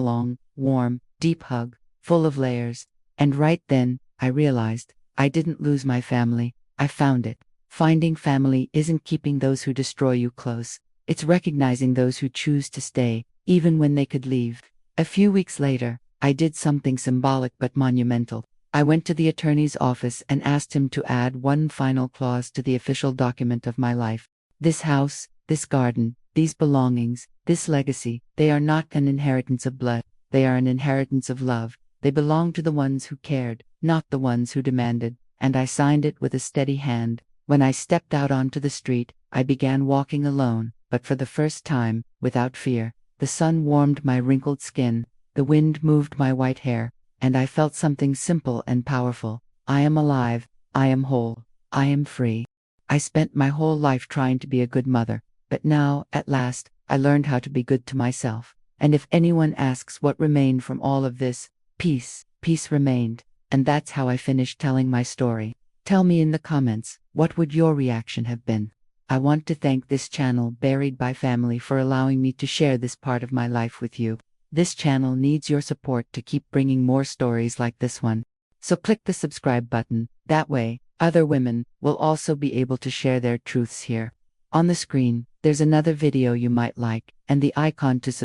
long, warm, deep hug, full of layers. And right then, I realized, I didn't lose my family, I found it. Finding family isn't keeping those who destroy you close. It's recognizing those who choose to stay, even when they could leave. A few weeks later, I did something symbolic but monumental. I went to the attorney's office and asked him to add one final clause to the official document of my life. This house, this garden, these belongings, this legacy, they are not an inheritance of blood, they are an inheritance of love. They belong to the ones who cared, not the ones who demanded. And I signed it with a steady hand. When I stepped out onto the street, I began walking alone, but for the first time, without fear. The sun warmed my wrinkled skin, the wind moved my white hair, and I felt something simple and powerful. I am alive, I am whole, I am free. I spent my whole life trying to be a good mother, but now, at last, I learned how to be good to myself. And if anyone asks what remained from all of this, peace, peace remained. And that's how I finished telling my story. Tell me in the comments, what would your reaction have been? I want to thank this channel, Buried by Family, for allowing me to share this part of my life with you. This channel needs your support to keep bringing more stories like this one. So click the subscribe button, that way, other women will also be able to share their truths here. On the screen, there's another video you might like, and the icon to subscribe.